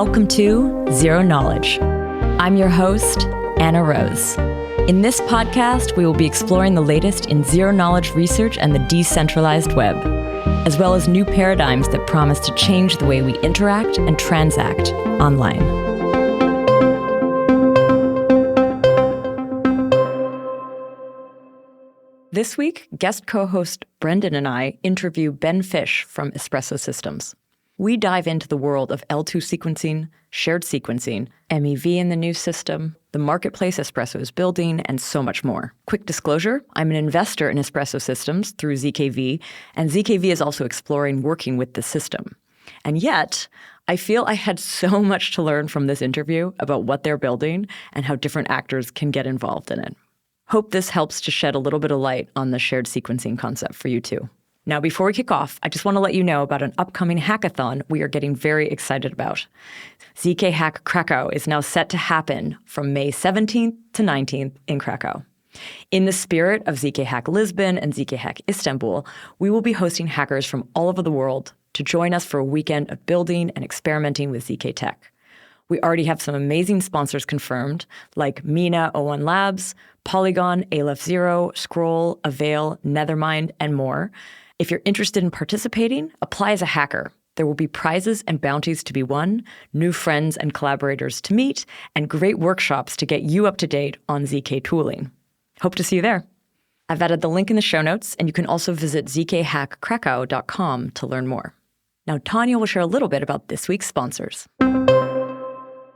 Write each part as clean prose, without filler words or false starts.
Welcome to Zero Knowledge. I'm your host, Anna Rose. In this podcast, we will be exploring the latest in zero-knowledge research and the decentralized web, as well as new paradigms that promise to change the way we interact and transact online. This week, guest co-host Brendan and I interview Ben Fisch from Espresso Systems. We dive into the world of L2 sequencing, shared sequencing, MEV in the new system, the marketplace Espresso is building, and so much more. Quick disclosure, I'm an investor in Espresso Systems through ZKV, and ZKV is also exploring working with the system. And yet, I feel I had so much to learn from this interview about what they're building and how different actors can get involved in it. Hope this helps to shed a little bit of light on the shared sequencing concept for you too. Now, before we kick off, I just want to let you know about an upcoming hackathon we are getting very excited about. ZK Hack Krakow is now set to happen from May 17th to 19th in Krakow. In the spirit of ZK Hack Lisbon and ZK Hack Istanbul, we will be hosting hackers from all over the world to join us for a weekend of building and experimenting with ZK tech. We already have some amazing sponsors confirmed, like Mina O1 Labs, Polygon, Aleph Zero, Scroll, Avail, Nethermind, and more. If you're interested in participating, apply as a hacker. There will be prizes and bounties to be won, new friends and collaborators to meet, and great workshops to get you up to date on ZK tooling. Hope to see you there. I've added the link in the show notes, and you can also visit zkhackkrakow.com to learn more. Now, Tanya will share a little bit about this week's sponsors.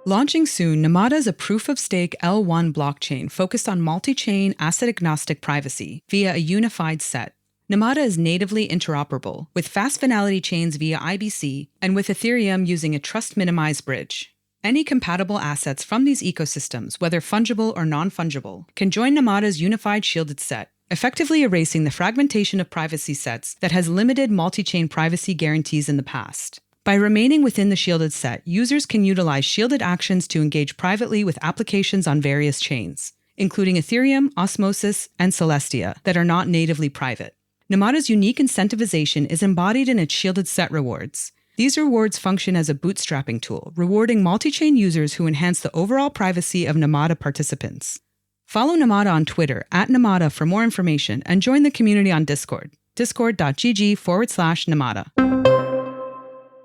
Launching soon, Namada is a proof-of-stake L1 blockchain focused on multi-chain asset-agnostic privacy via a unified set. Namada is natively interoperable, with fast finality chains via IBC and with Ethereum using a trust-minimized bridge. Any compatible assets from these ecosystems, whether fungible or non-fungible, can join Namada's unified shielded set, effectively erasing the fragmentation of privacy sets that has limited multi-chain privacy guarantees in the past. By remaining within the shielded set, users can utilize shielded actions to engage privately with applications on various chains, including Ethereum, Osmosis, and Celestia, that are not natively private. Namada's unique incentivization is embodied in its shielded set rewards. These rewards function as a bootstrapping tool, rewarding multi-chain users who enhance the overall privacy of Namada participants. Follow Namada on Twitter @Namada for more information and join the community on Discord, discord.gg/Namada.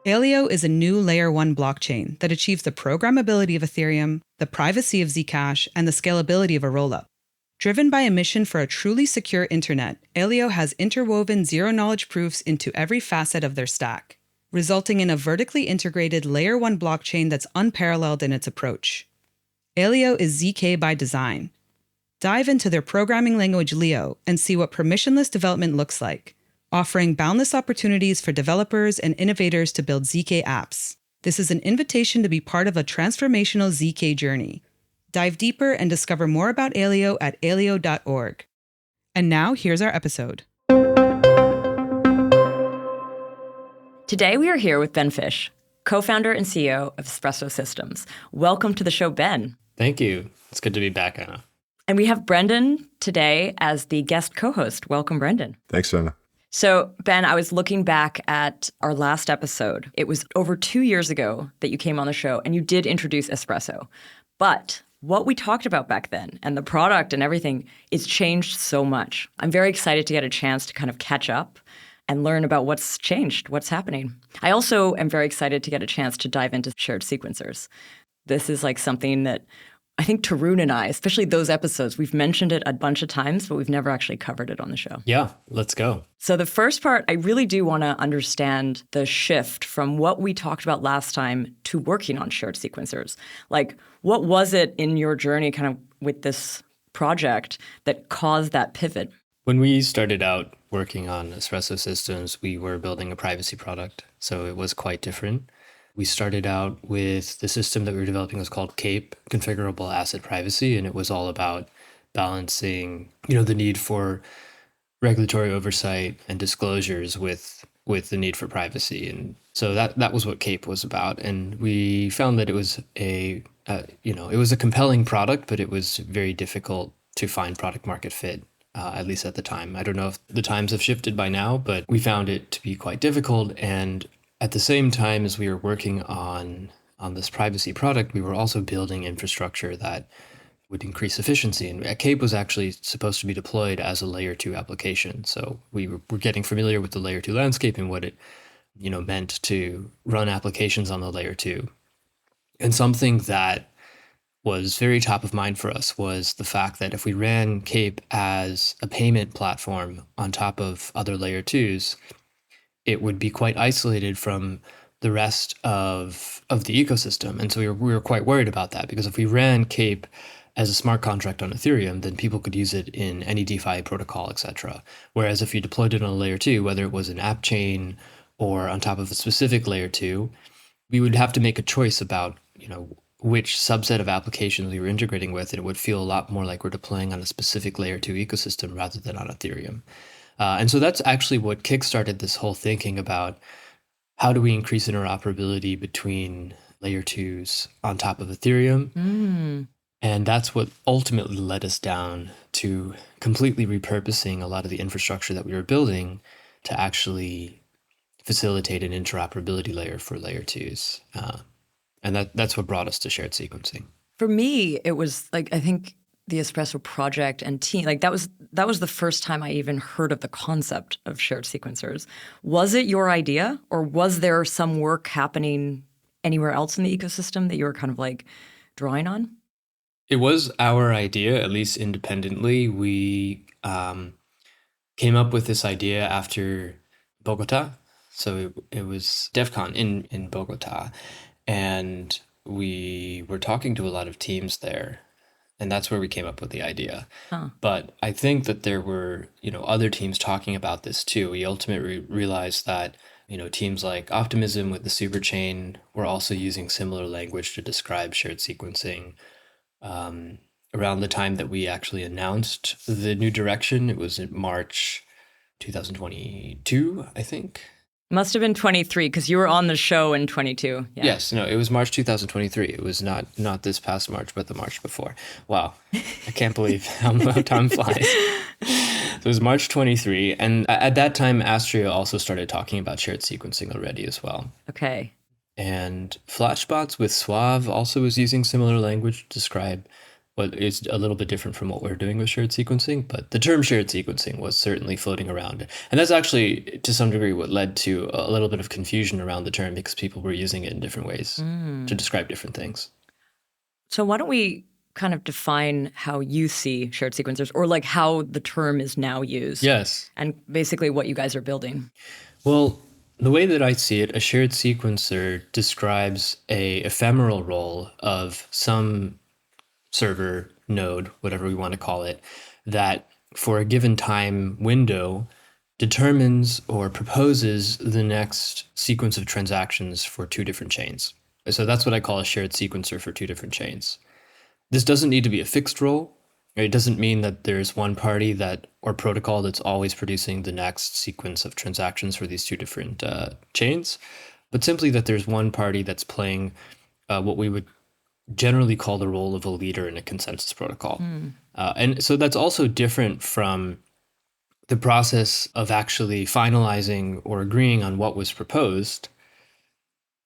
Aleo is a new Layer 1 blockchain that achieves the programmability of Ethereum, the privacy of Zcash, and the scalability of a rollup. Driven by a mission for a truly secure internet, Aleo has interwoven zero-knowledge proofs into every facet of their stack, resulting in a vertically integrated Layer 1 blockchain that's unparalleled in its approach. Aleo is ZK by design. Dive into their programming language Leo and see what permissionless development looks like, offering boundless opportunities for developers and innovators to build ZK apps. This is an invitation to be part of a transformational ZK journey. Dive deeper and discover more about Aleo at aleo.org. And now, here's our episode. Today, we are here with Ben Fisch, co-founder and CEO of Espresso Systems. Welcome to the show, Ben. Thank you. It's good to be back, Anna. And we have Brendan today as the guest co-host. Welcome, Brendan. Thanks, Anna. So, Ben, I was looking back at our last episode. It was over 2 years ago that you came on the show, and you did introduce Espresso. But what we talked about back then and the product and everything is changed so much. I'm very excited to get a chance to kind of catch up and learn about what's changed, what's happening. I also am very excited to get a chance to dive into shared sequencers. This is like something that I think Tarun and I, especially those episodes, we've mentioned it a bunch of times, but we've never actually covered it on the show. Yeah, let's go. So the first part, I really do want to understand the shift from what we talked about last time to working on shared sequencers. Like, what was it in your journey kind of with this project that caused that pivot? When we started out working on Espresso Systems, we were building a privacy product, so it was quite different. We started out with the system that we were developing was called CAPE, Configurable Asset Privacy, and it was all about balancing, the need for regulatory oversight and disclosures with the need for privacy. And so that was what CAPE was about. And we found that it was it was a compelling product, but it was very difficult to find product market fit, at least at the time. I don't know if the times have shifted by now, but we found it to be quite difficult. And at the same time as we were working on on this privacy product, we were also building infrastructure that would increase efficiency. And Cape was actually supposed to be deployed as a layer 2 application. So we were getting familiar with the layer 2 landscape and what it meant to run applications on the layer 2. And something that was very top of mind for us was the fact that if we ran Cape as a payment platform on top of other layer 2s, it would be quite isolated from the rest of the ecosystem. And so we were quite worried about that, because if we ran Cape as a smart contract on Ethereum, then people could use it in any DeFi protocol, etc. Whereas if you deployed it on a layer 2, whether it was an app chain or on top of a specific layer 2, we would have to make a choice about, which subset of applications we were integrating with, and it would feel a lot more like we're deploying on a specific layer 2 ecosystem rather than on Ethereum. And so that's actually what kickstarted this whole thinking about how do we increase interoperability between layer 2s on top of Ethereum. And that's what ultimately led us down to completely repurposing a lot of the infrastructure that we were building to actually facilitate an interoperability layer for layer 2s. And that's what brought us to shared sequencing. For me, it was like, I think the Espresso project and team, like that was the first time I even heard of the concept of shared sequencers. Was it your idea, or was there some work happening anywhere else in the ecosystem that you were kind of like drawing on? It was our idea, at least independently. We came up with this idea after Bogota. So it was DEF CON in Bogota. And we were talking to a lot of teams there. And that's where we came up with the idea. But I think that there were, other teams talking about this too. We ultimately realized that, teams like Optimism with the superchain were also using similar language to describe shared sequencing. Around the time that we actually announced the new direction, it was in March 2022, I think. Must have been 23, because you were on the show in 22. Yeah. Yes, no, it was March 2023. It was not this past March, but the March before. Wow, I can't believe how time flies. So it was March 23, and at that time, Astria also started talking about shared sequencing already as well. Okay. And Flashbots with Suave also was using similar language to describe what is a little bit different from what we're doing with shared sequencing, but the term shared sequencing was certainly floating around. And that's actually, to some degree, what led to a little bit of confusion around the term, because people were using it in different ways to describe different things. So why don't we kind of define how you see shared sequencers, or like how the term is now used? Yes. And basically what you guys are building. Well, the way that I see it, a shared sequencer describes a ephemeral role of some server node, whatever we want to call it, that for a given time window determines or proposes the next sequence of transactions for two different chains. So that's what I call a shared sequencer for two different chains. This doesn't need to be a fixed role. It doesn't mean that there's one party or protocol that's always producing the next sequence of transactions for these two different chains, but simply that there's one party that's playing what we would generally call the role of a leader in a consensus protocol. And so that's also different from the process of actually finalizing or agreeing on what was proposed.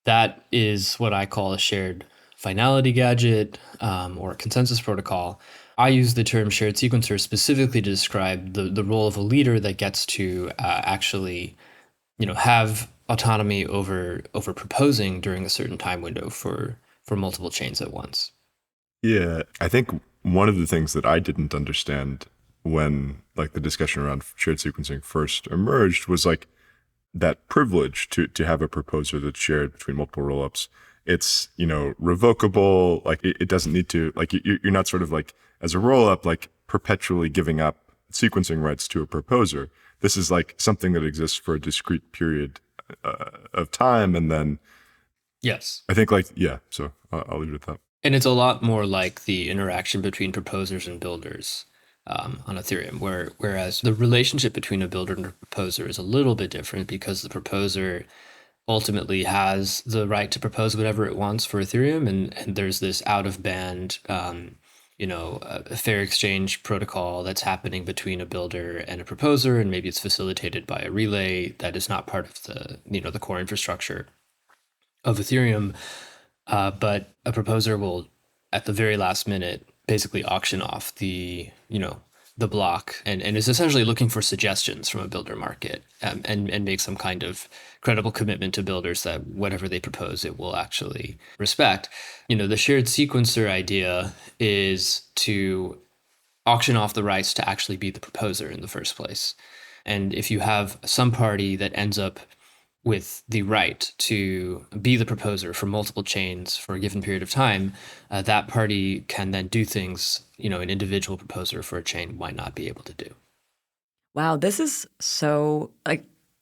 That is what I call a shared finality gadget or a consensus protocol. I use the term shared sequencer specifically to describe the role of a leader that gets to actually, have autonomy over proposing during a certain time window for multiple chains at once. Yeah, I think one of the things that I didn't understand when the discussion around shared sequencing first emerged was that privilege to have a proposer that's shared between multiple rollups. It's, revocable. It doesn't need to, you're not sort of as a rollup, perpetually giving up sequencing rights to a proposer. This is something that exists for a discrete period of time, and then yes, I think so I'll leave it at that. And it's a lot more like the interaction between proposers and builders on Ethereum, whereas the relationship between a builder and a proposer is a little bit different, because the proposer ultimately has the right to propose whatever it wants for Ethereum, and there's this out of band a fair exchange protocol that's happening between a builder and a proposer, and maybe it's facilitated by a relay that is not part of the the core infrastructure of Ethereum. But a proposer will, at the very last minute, basically auction off the block and is essentially looking for suggestions from a builder market, and make some kind of credible commitment to builders that whatever they propose, it will actually respect. The shared sequencer idea is to auction off the rights to actually be the proposer in the first place. And if you have some party that ends up with the right to be the proposer for multiple chains for a given period of time, that party can then do things, an individual proposer for a chain might not be able to do. Wow, this is so,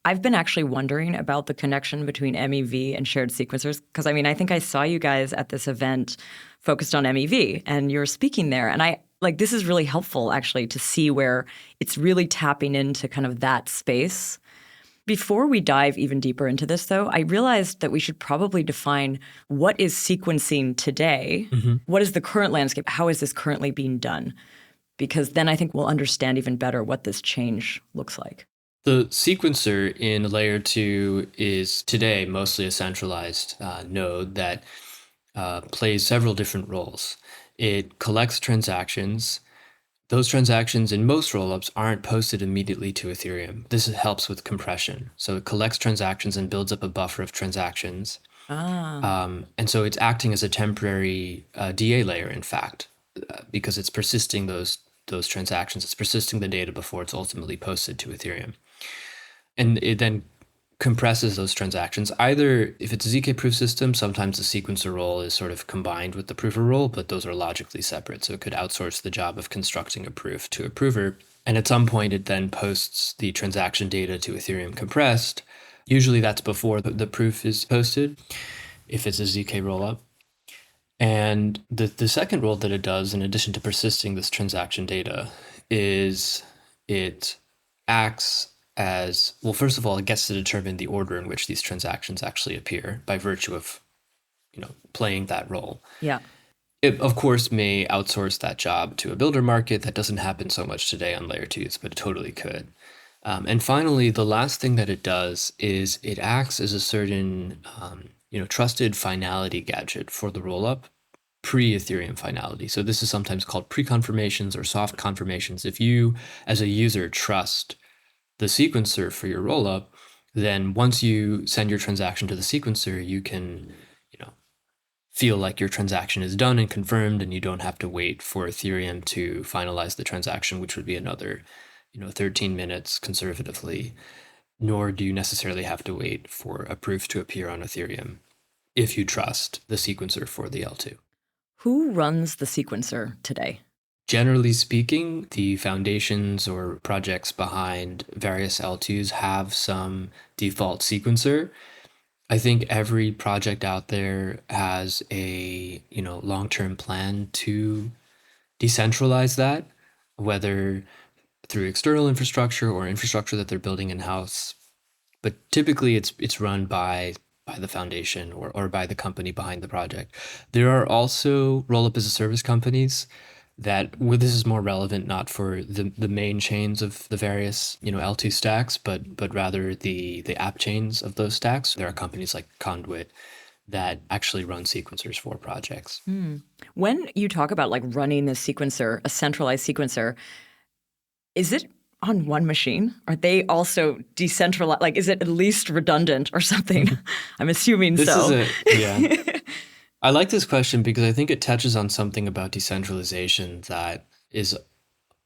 I've been actually wondering about the connection between MEV and shared sequencers, because I think I saw you guys at this event focused on MEV and you're speaking there. And this is really helpful actually to see where it's really tapping into kind of that space. Before we dive even deeper into this, though, I realized that we should probably define what is sequencing today. Mm-hmm. What is the current landscape? How is this currently being done? Because then I think we'll understand even better what this change looks like. The sequencer in layer 2 is today mostly a centralized node that plays several different roles. It collects transactions. Those transactions in most rollups aren't posted immediately to Ethereum. This helps with compression. So it collects transactions and builds up a buffer of transactions. And so it's acting as a temporary DA layer, in fact, because it's persisting those transactions. It's persisting the data before it's ultimately posted to Ethereum. And it then compresses those transactions. Either if it's a ZK proof system, sometimes the sequencer role is sort of combined with the prover role, but those are logically separate. So it could outsource the job of constructing a proof to a prover. And at some point, it then posts the transaction data to Ethereum compressed. Usually that's before the proof is posted, if it's a ZK rollup. And the second role that it does, in addition to persisting this transaction data, is it acts as, well, first of all, it gets to determine the order in which these transactions actually appear by virtue of, playing that role. Yeah. It, of course, may outsource that job to a builder market. That doesn't happen so much today on layer 2s, but it totally could. And finally, the last thing that it does is it acts as a certain, trusted finality gadget for the rollup, pre-Ethereum finality. So this is sometimes called pre-confirmations or soft confirmations. If you, as a user, trust the sequencer for your rollup, then once you send your transaction to the sequencer, you can, feel like your transaction is done and confirmed, and you don't have to wait for Ethereum to finalize the transaction, which would be another, 13 minutes conservatively. Nor do you necessarily have to wait for a proof to appear on Ethereum if you trust the sequencer for the L2. Who runs the sequencer today? Generally speaking, the foundations or projects behind various L2s have some default sequencer. I think every project out there has a, long-term plan to decentralize that, whether through external infrastructure or infrastructure that they're building in-house. But typically it's run by the foundation or by the company behind the project. There are also roll-up as a service companies that, this is more relevant not for the main chains of the various L2 stacks, but rather the app chains of those stacks. There are companies like Conduit that actually run sequencers for projects. When you talk about running this sequencer, a centralized sequencer, is it on one machine? Are they also decentralized? Is it at least redundant or something? I'm assuming so. Yeah. I like this question because I think it touches on something about decentralization that is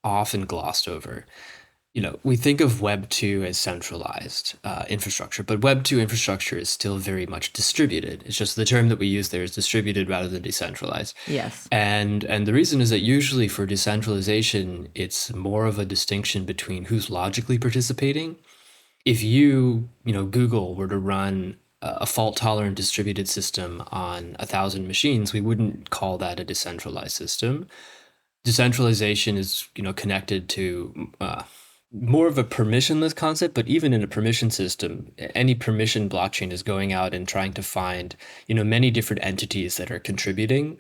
often glossed over. We think of Web 2 as centralized infrastructure, but Web 2 infrastructure is still very much distributed. It's just the term that we use there is distributed rather than decentralized. Yes. And the reason is that usually for decentralization, it's more of a distinction between who's logically participating. If you, Google were to run a fault-tolerant distributed system on 1,000 machines, we wouldn't call that a decentralized system. Decentralization is, connected to more of a permissionless concept, but even in a permission system, any permission blockchain is going out and trying to find, many different entities that are contributing,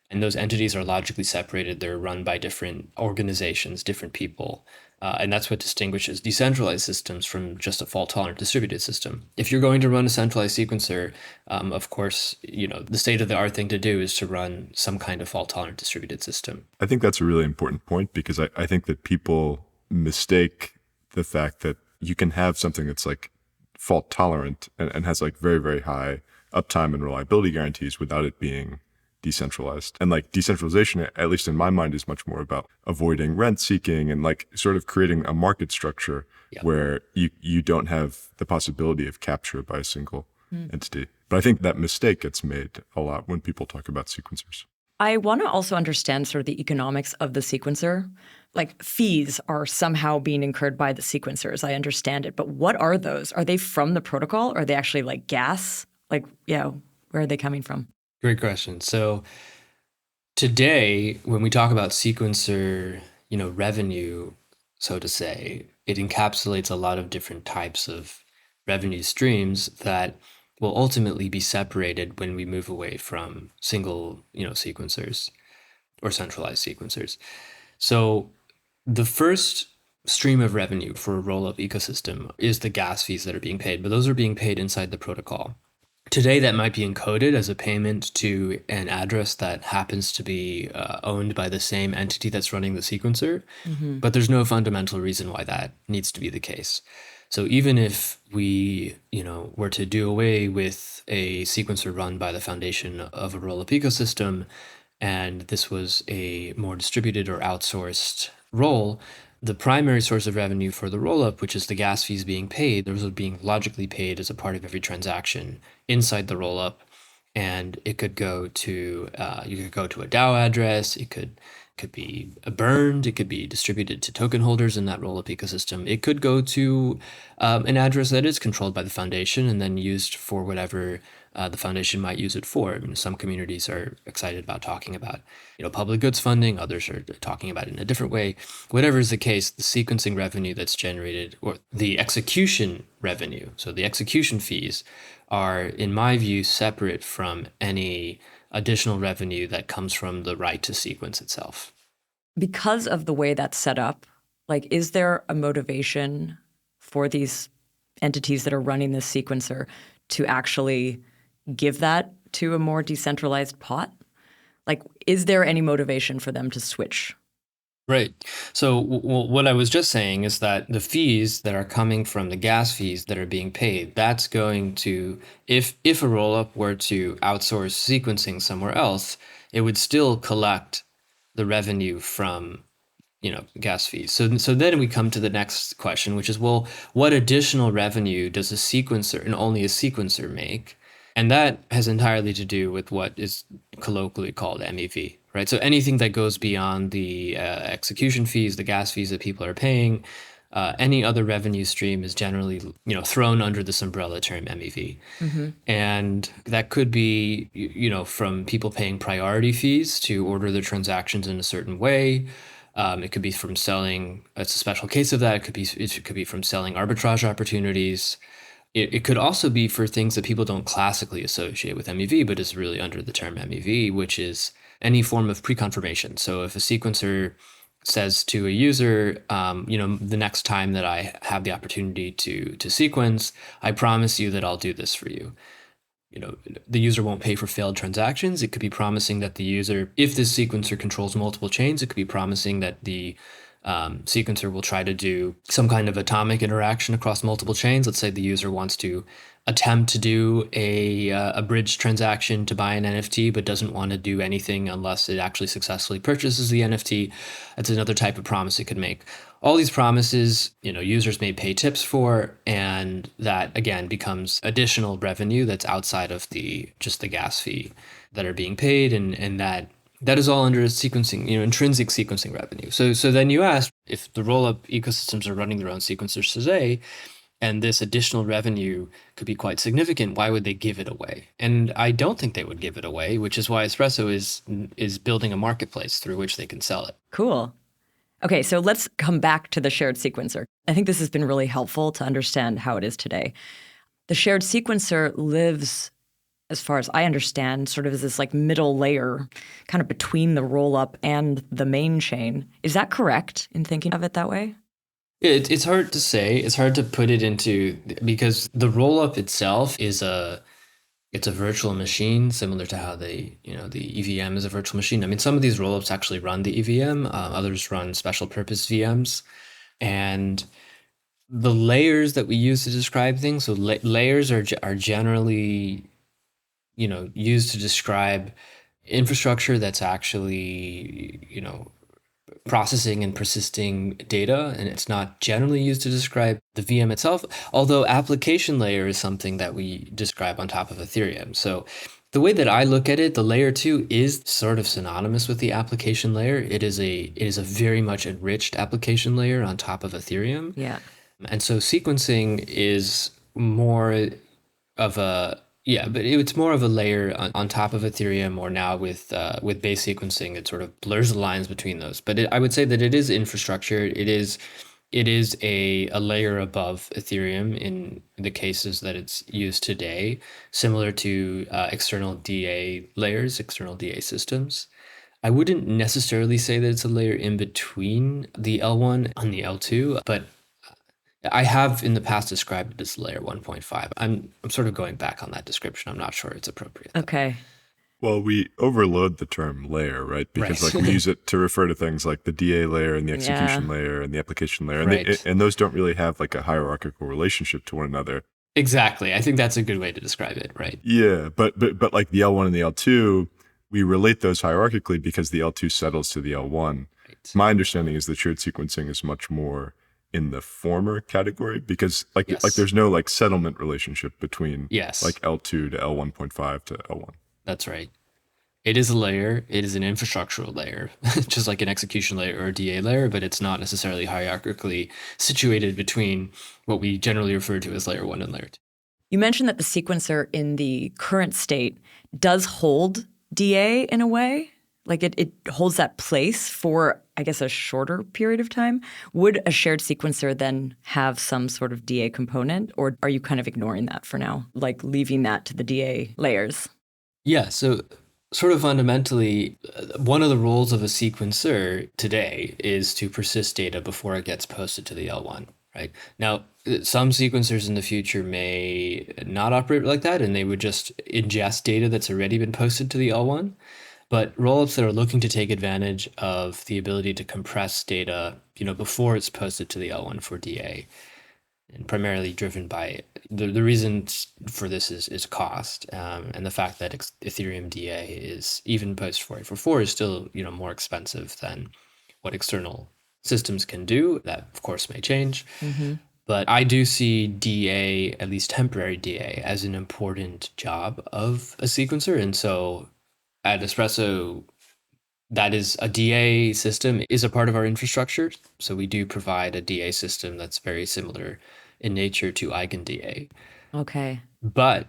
and those entities are logically separated. They're run by different organizations, different people. And that's what distinguishes decentralized systems from just a fault-tolerant distributed system. If you're going to run a centralized sequencer, of course, the state-of-the-art thing to do is to run some kind of fault-tolerant distributed system. I think that's a really important point because I think that people mistake the fact that you can have something that's like fault tolerant and has like very, very high uptime and reliability guarantees without it being decentralized. And like decentralization, at least in my mind, is much more about avoiding rent seeking and like sort of creating a market structure where you don't have the possibility of capture by a single entity. But I think that mistake gets made a lot when people talk about sequencers. I want to also understand sort of the economics of the sequencer. Like fees are somehow being incurred by the sequencers. I understand it. But what are those? Are they from the protocol? Or are they actually like gas? Like, where are they coming from? Great question. So today, when we talk about sequencer, revenue, so to say, it encapsulates a lot of different types of revenue streams that will ultimately be separated when we move away from single, sequencers or centralized sequencers. So the first stream of revenue for a roll-up ecosystem is the gas fees that are being paid, but those are being paid inside the protocol. Today, that might be encoded as a payment to an address that happens to be owned by the same entity that's running the sequencer, but there's no fundamental reason why that needs to be the case. So even if we, were to do away with a sequencer run by the foundation of a roll-up ecosystem, and this was a more distributed or outsourced role, the primary source of revenue for the rollup, which is the gas fees being paid, those are being logically paid as a part of every transaction inside the rollup. And it could go to, you could go to a DAO address, it could be burned, it could be distributed to token holders in that rollup ecosystem. It could go to an address that is controlled by the foundation and then used for whatever the foundation might use it for. Some communities are excited about talking about, public goods funding. Others are talking about it in a different way. Whatever is the case, the sequencing revenue that's generated, or the execution revenue, so the execution fees, are, in my view, separate from any additional revenue that comes from the right to sequence itself. Because of the way that's set up, like, is there a motivation for these entities that are running this sequencer to actually give that to a more decentralized pot? Like, is there any motivation for them to switch? Right. So what I was just saying is that the fees that are coming from the gas fees that are being paid, that's going to, if a rollup were to outsource sequencing somewhere else, it would still collect the revenue from, gas fees. So then we come to the next question, which is, well, what additional revenue does a sequencer, and only a sequencer, make? And that has entirely to do with what is colloquially called MEV, right? So anything that goes beyond the execution fees, the gas fees that people are paying, any other revenue stream is generally, thrown under this umbrella term MEV. And that could be, from people paying priority fees to order their transactions in a certain way. It could be from selling, it's a special case of that. It could be from selling arbitrage opportunities. It could also be for things that people don't classically associate with MEV, but is really under the term MEV, which is any form of pre-confirmation. So if a sequencer says to a user, the next time that I have the opportunity to sequence, I promise you that I'll do this for you. The user won't pay for failed transactions. It could be promising that the user, if this sequencer controls multiple chains, it could be promising that the sequencer will try to do some kind of atomic interaction across multiple chains. Let's say the user wants to attempt to do a bridge transaction to buy an NFT, but doesn't want to do anything unless it actually successfully purchases the NFT. That's another type of promise it could make. All these promises, users may pay tips for, and that again becomes additional revenue that's outside of just the gas fee that are being paid, and that is all under sequencing, intrinsic sequencing revenue. So then you ask, if the rollup ecosystems are running their own sequencers today, and this additional revenue could be quite significant, why would they give it away? And I don't think they would give it away, which is why Espresso is building a marketplace through which they can sell it. Cool. Okay, so let's come back to the shared sequencer. I think this has been really helpful to understand how it is today. The shared sequencer lives, as far as I understand, sort of as this like middle layer kind of between the roll-up and the main chain. Is that correct in thinking of it that way? It's hard to say. It's hard to put it into, because the rollup itself it's a virtual machine, similar to how the EVM is a virtual machine. I mean, some of these rollups actually run the EVM, others run special purpose VMs, and the layers that we use to describe things. So layers are generally, used to describe infrastructure that's actually, processing and persisting data, and it's not generally used to describe the VM itself, although application layer is something that we describe on top of Ethereum. So the way that I look at it, the layer 2 is sort of synonymous with the application layer. It is a very much enriched application layer on top of Ethereum. Yeah. And so sequencing is more of a but it's more of a layer on top of Ethereum, or now with base sequencing, it sort of blurs the lines between those. But I would say that it is infrastructure. It is a layer above Ethereum in the cases that it's used today, similar to external DA layers, external DA systems. I wouldn't necessarily say that it's a layer in between the L1 and the L2, but I have in the past described it as layer 1.5. I'm sort of going back on that description. I'm not sure it's appropriate. Okay. Well, we overload the term layer, right? Because Right. we use it to refer to things like the DA layer and the execution layer and the application layer. And, Right. and those don't really have like a hierarchical relationship to one another. Exactly. I think that's a good way to describe it, right? Yeah, but like the L1 and the L2, we relate those hierarchically because the L2 settles to the L1. Right. My understanding is that shared sequencing is much more in the former category, because like there's no like settlement relationship between like L2 to L1.5 to L1. That's right. It is a layer. It is an infrastructural layer, just like an execution layer or a DA layer, but it's not necessarily hierarchically situated between what we generally refer to as layer 1 and layer 2. You mentioned that the sequencer in the current state does hold DA in a way. Like it holds that place for, I guess, a shorter period of time. Would a shared sequencer then have some sort of DA component, or are you kind of ignoring that for now, like leaving that to the DA layers? Yeah, so sort of fundamentally, one of the roles of a sequencer today is to persist data before it gets posted to the L1, right? Now, some sequencers in the future may not operate like that, and they would just ingest data that's already been posted to the L1. But rollups that are looking to take advantage of the ability to compress data, before it's posted to the L1 for DA, and primarily driven by the reason for this is cost, and the fact that Ethereum DA is, even post 4844, is still more expensive than what external systems can do. That of course may change, but I do see DA, at least temporary DA, as an important job of a sequencer, and so at Espresso, that is a DA system is a part of our infrastructure. So we do provide a DA system that's very similar in nature to EigenDA. Okay. But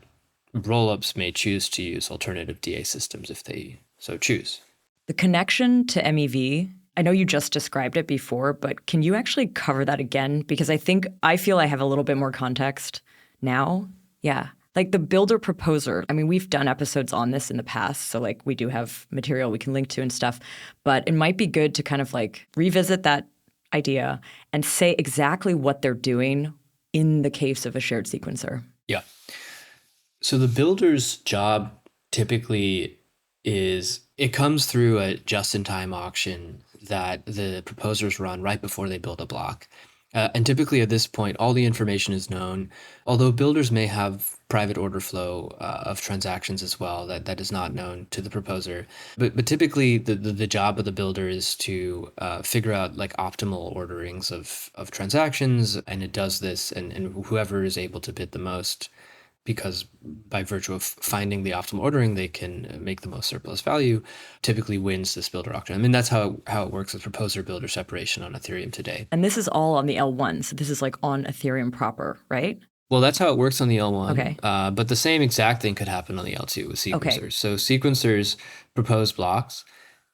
rollups may choose to use alternative DA systems if they so choose. The connection to MEV, I know you just described it before, but can you actually cover that again? Because I feel I have a little bit more context now. Yeah. Like the builder proposer, I mean, we've done episodes on this in the past, so like we do have material we can link to and stuff, but it might be good to kind of like revisit that idea and say exactly what they're doing in the case of a shared sequencer. Yeah. So the builder's job typically is, it comes through a just-in-time auction that the proposers run right before they build a block. And typically at this point, all the information is known, although builders may have private order flow of transactions as well that is not known to the proposer. But typically the job of the builder is to figure out like optimal orderings of transactions, and it does this, and whoever is able to bid the most, because by virtue of finding the optimal ordering, they can make the most surplus value, typically wins this builder auction. I mean, that's how it works with proposer-builder separation on Ethereum today. And this is all on the L1, so this is like on Ethereum proper, right? Well, that's how it works on the L1. Okay. But the same exact thing could happen on the L2 with sequencers. Okay. So sequencers propose blocks,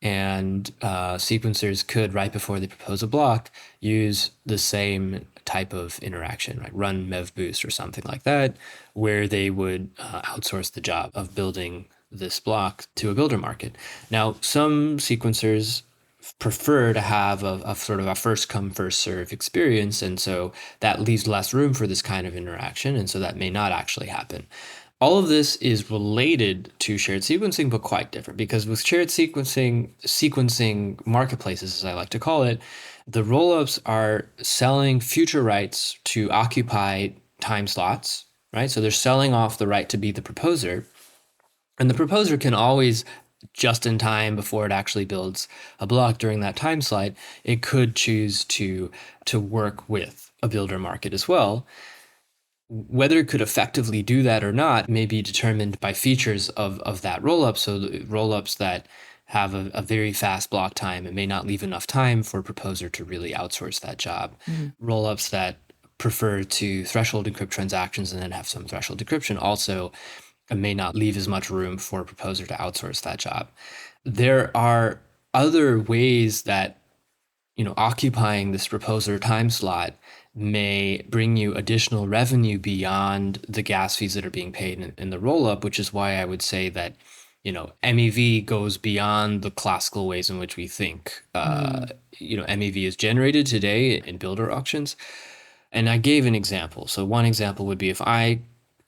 and sequencers could, right before they propose a block, use the same type of interaction, right? Run Mev Boost or something like that, where they would outsource the job of building this block to a builder market. Now, some sequencers prefer to have a sort of a first come, first serve experience. And so that leaves less room for this kind of interaction. And so that may not actually happen. All of this is related to shared sequencing, but quite different, because with shared sequencing marketplaces, as I like to call it, the rollups are selling future rights to occupy time slots, right? So they're selling off the right to be the proposer. And the proposer can always, just in time before it actually builds a block during that time slot, it could choose to work with a builder market as well. Whether it could effectively do that or not may be determined by features of that rollup. So the rollups that have a very fast block time and may not leave enough time for a proposer to really outsource that job. Rollups that prefer to threshold encrypt transactions and then have some threshold decryption also may not leave as much room for a proposer to outsource that job. There are other ways that occupying this proposer time slot may bring you additional revenue beyond the gas fees that are being paid in the rollup, which is why I would say that, MEV goes beyond the classical ways in which we think. MEV is generated today in builder auctions. And I gave an example. So one example would be if I'm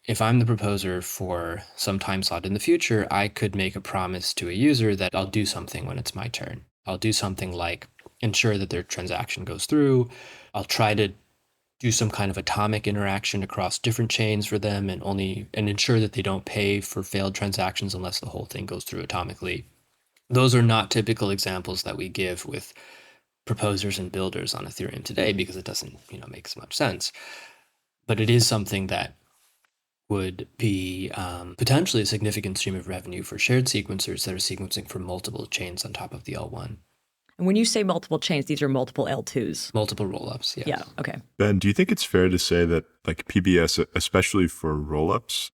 the proposer for some time slot in the future, I could make a promise to a user that I'll do something when it's my turn. I'll do something like ensure that their transaction goes through. I'll try to do some kind of atomic interaction across different chains for them and ensure that they don't pay for failed transactions unless the whole thing goes through atomically. Those are not typical examples that we give with proposers and builders on Ethereum today because it doesn't, make as much sense. But it is something that would be potentially a significant stream of revenue for shared sequencers that are sequencing from multiple chains on top of the L1. And when you say multiple chains, these are multiple L2s. Multiple rollups, yes. Yeah, okay. Ben, do you think it's fair to say that like PBS, especially for rollups,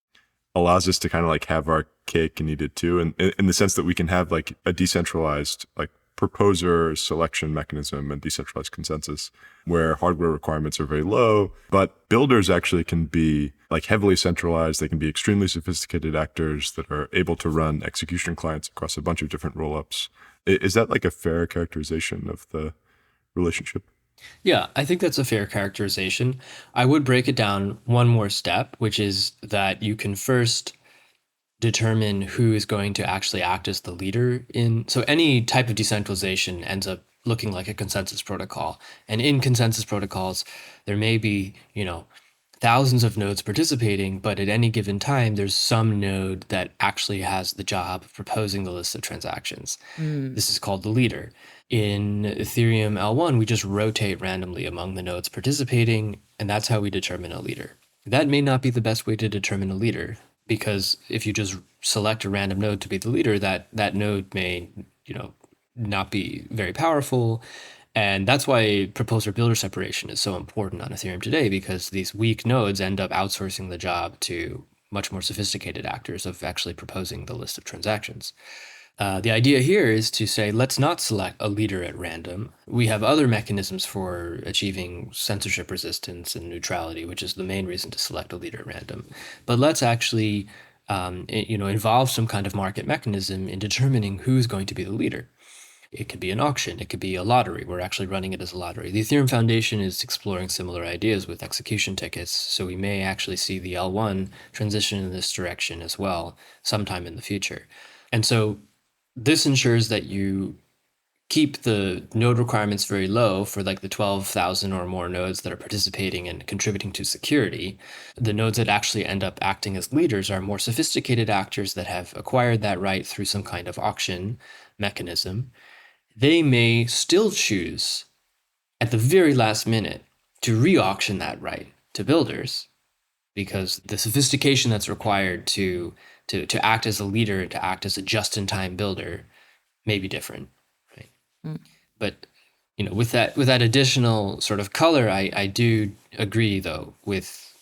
allows us to kind of like have our cake and eat it too, and in the sense that we can have like a decentralized like proposer selection mechanism and decentralized consensus where hardware requirements are very low, but builders actually can be like heavily centralized. They can be extremely sophisticated actors that are able to run execution clients across a bunch of different rollups. Is that like a fair characterization of the relationship? Yeah, I think that's a fair characterization. I would break it down one more step, which is that you can first determine who is going to actually act as the leader so any type of decentralization ends up looking like a consensus protocol. And in consensus protocols, there may be, thousands of nodes participating, but at any given time, there's some node that actually has the job of proposing the list of transactions. This is called the leader. In Ethereum L1, we just rotate randomly among the nodes participating, and that's how we determine a leader. That may not be the best way to determine a leader, because if you just select a random node to be the leader, that node may, not be very powerful. And that's why proposer-builder separation is so important on Ethereum today, because these weak nodes end up outsourcing the job to much more sophisticated actors of actually proposing the list of transactions. The idea here is to say, let's not select a leader at random. We have other mechanisms for achieving censorship resistance and neutrality, which is the main reason to select a leader at random. But let's actually, involve some kind of market mechanism in determining who's going to be the leader. It could be an auction. It could be a lottery. We're actually running it as a lottery. The Ethereum Foundation is exploring similar ideas with execution tickets, so we may actually see the L1 transition in this direction as well sometime in the future. And so this ensures that you keep the node requirements very low for like the 12,000 or more nodes that are participating and contributing to security. The nodes that actually end up acting as leaders are more sophisticated actors that have acquired that right through some kind of auction mechanism. They may still choose at the very last minute to re-auction that right to builders, because the sophistication that's required to act as a leader, to act as a just-in-time builder may be different, right? But with that additional sort of color, I do agree though with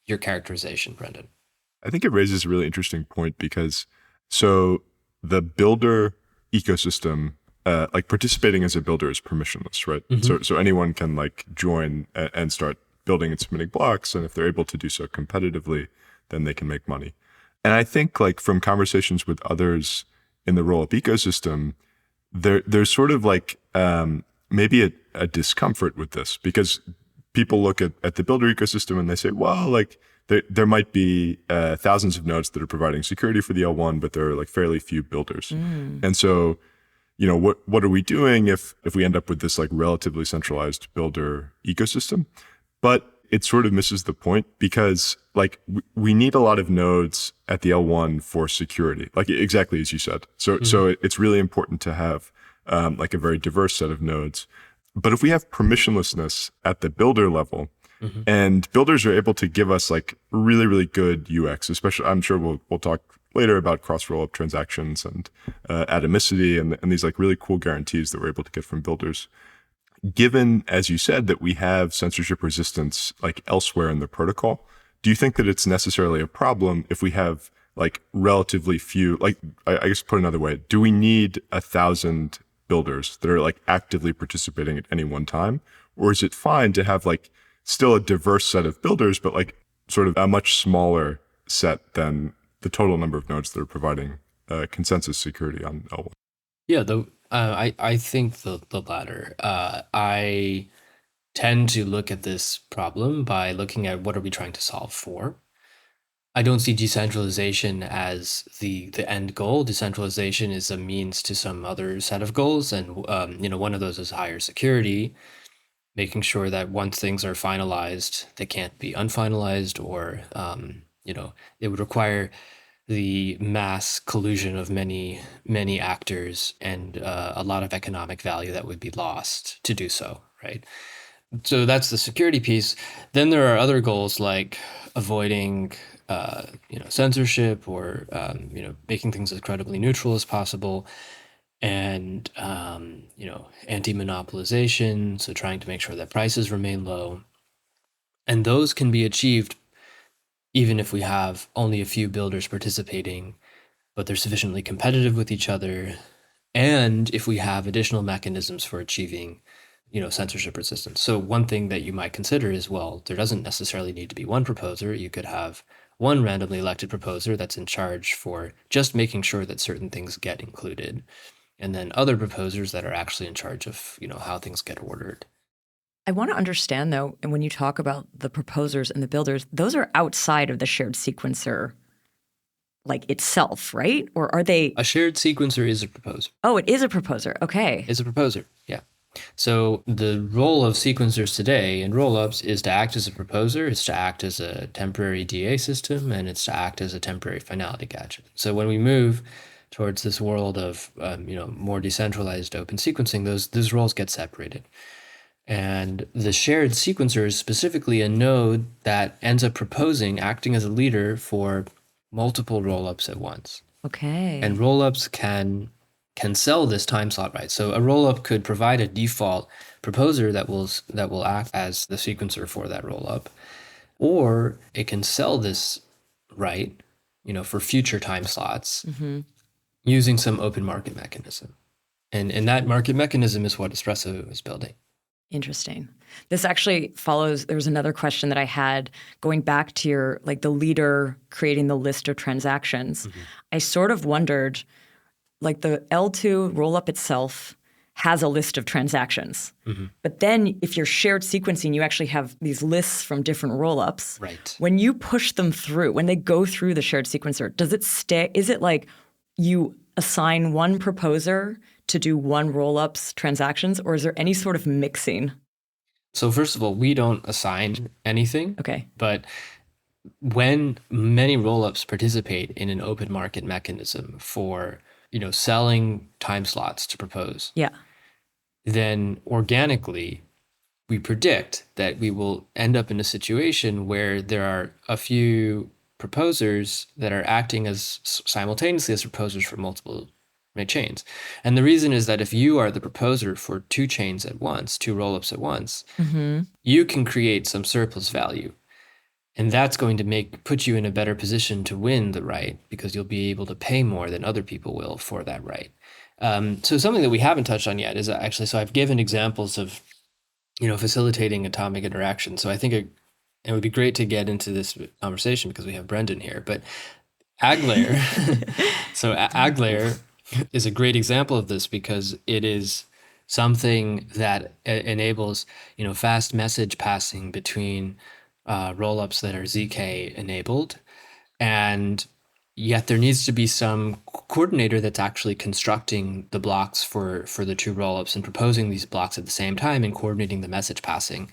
your characterization, Brendan. I think it raises a really interesting point because so the builder ecosystem, like participating as a builder is permissionless, right? So anyone can like join and start building and submitting blocks, and if they're able to do so competitively, then they can make money. And I think like from conversations with others in the rollup ecosystem, there's sort of like maybe a discomfort with this, because people look at the builder ecosystem and they say, well, like there might be thousands of nodes that are providing security for the L1, but there are like fairly few builders. And so, what are we doing if we end up with this like relatively centralized builder ecosystem? But it sort of misses the point, because like we need a lot of nodes at the L1 for security, like exactly as you said. So it's really important to have like a very diverse set of nodes. But if we have permissionlessness at the builder level, and builders are able to give us like really, really good UX, especially, I'm sure we'll talk later about cross rollup transactions and atomicity and these like really cool guarantees that we're able to get from builders. Given, as you said, that we have censorship resistance like elsewhere in the protocol, do you think that it's necessarily a problem if we have like relatively few, like I guess put another way, do we need 1,000 builders that are like actively participating at any one time? Or is it fine to have like still a diverse set of builders, but like sort of a much smaller set than the total number of nodes that are providing consensus security on L1? Yeah, I think the latter. I tend to look at this problem by looking at what are we trying to solve for. I don't see decentralization as the end goal. Decentralization is a means to some other set of goals, and one of those is higher security, making sure that once things are finalized, they can't be unfinalized, or it would require the mass collusion of many actors and a lot of economic value that would be lost to do so, right? So that's the security piece. Then there are other goals like abiling censorship, or making things as credibly neutral as possible, and anti-monopolization, so trying to make sure that prices remain low. And those can be achieved even if we have only a few builders participating, but they're sufficiently competitive with each other, and if we have additional mechanisms for achieving censorship resistance. So one thing that you might consider is, well, there doesn't necessarily need to be one proposer. You could have one randomly elected proposer that's in charge for just making sure that certain things get included, and then other proposers that are actually in charge of how things get ordered. I want to understand, though, and when you talk about the proposers and the builders, those are outside of the shared sequencer, like itself, right? Or are they? A shared sequencer is a proposer. Oh, it is a proposer. Okay. It's a proposer, yeah. So the role of sequencers today in rollups is to act as a proposer, it's to act as a temporary DA system, and it's to act as a temporary finality gadget. So when we move towards this world of more decentralized open sequencing, those roles get separated. And the shared sequencer is specifically a node that ends up proposing, acting as a leader for multiple rollups at once. Okay. And rollups can sell this time slot right. So a rollup could provide a default proposer that will act as the sequencer for that rollup, or it can sell this right, for future time slots using some open market mechanism. And that market mechanism is what Espresso is building. Interesting. This actually follows, there was another question that I had going back to your, like the leader creating the list of transactions. I sort of wondered, like the L2 rollup itself has a list of transactions. But then if you're shared sequencing, you actually have these lists from different rollups. Right. When you push them through, when they go through the shared sequencer, does it stay, is it like you assign one proposer to do one rollup's transactions, or is there any sort of mixing? So first of all, we don't assign anything. Okay. But when many rollups participate in an open market mechanism for, selling time slots to propose, then organically we predict that we will end up in a situation where there are a few proposers that are acting as simultaneously as proposers for multiple chains. And the reason is that if you are the proposer for two chains at once, two rollups at once, you can create some surplus value. And that's going to put you in a better position to win the right, because you'll be able to pay more than other people will for that right. So something that we haven't touched on yet is actually, so I've given examples of, facilitating atomic interaction. So I think it would be great to get into this conversation because we have Brendan here, but AgLayer, so AgLayer is a great example of this because it is something that enables, fast message passing between rollups that are ZK enabled. And yet there needs to be some coordinator that's actually constructing the blocks for the two rollups and proposing these blocks at the same time and coordinating the message passing.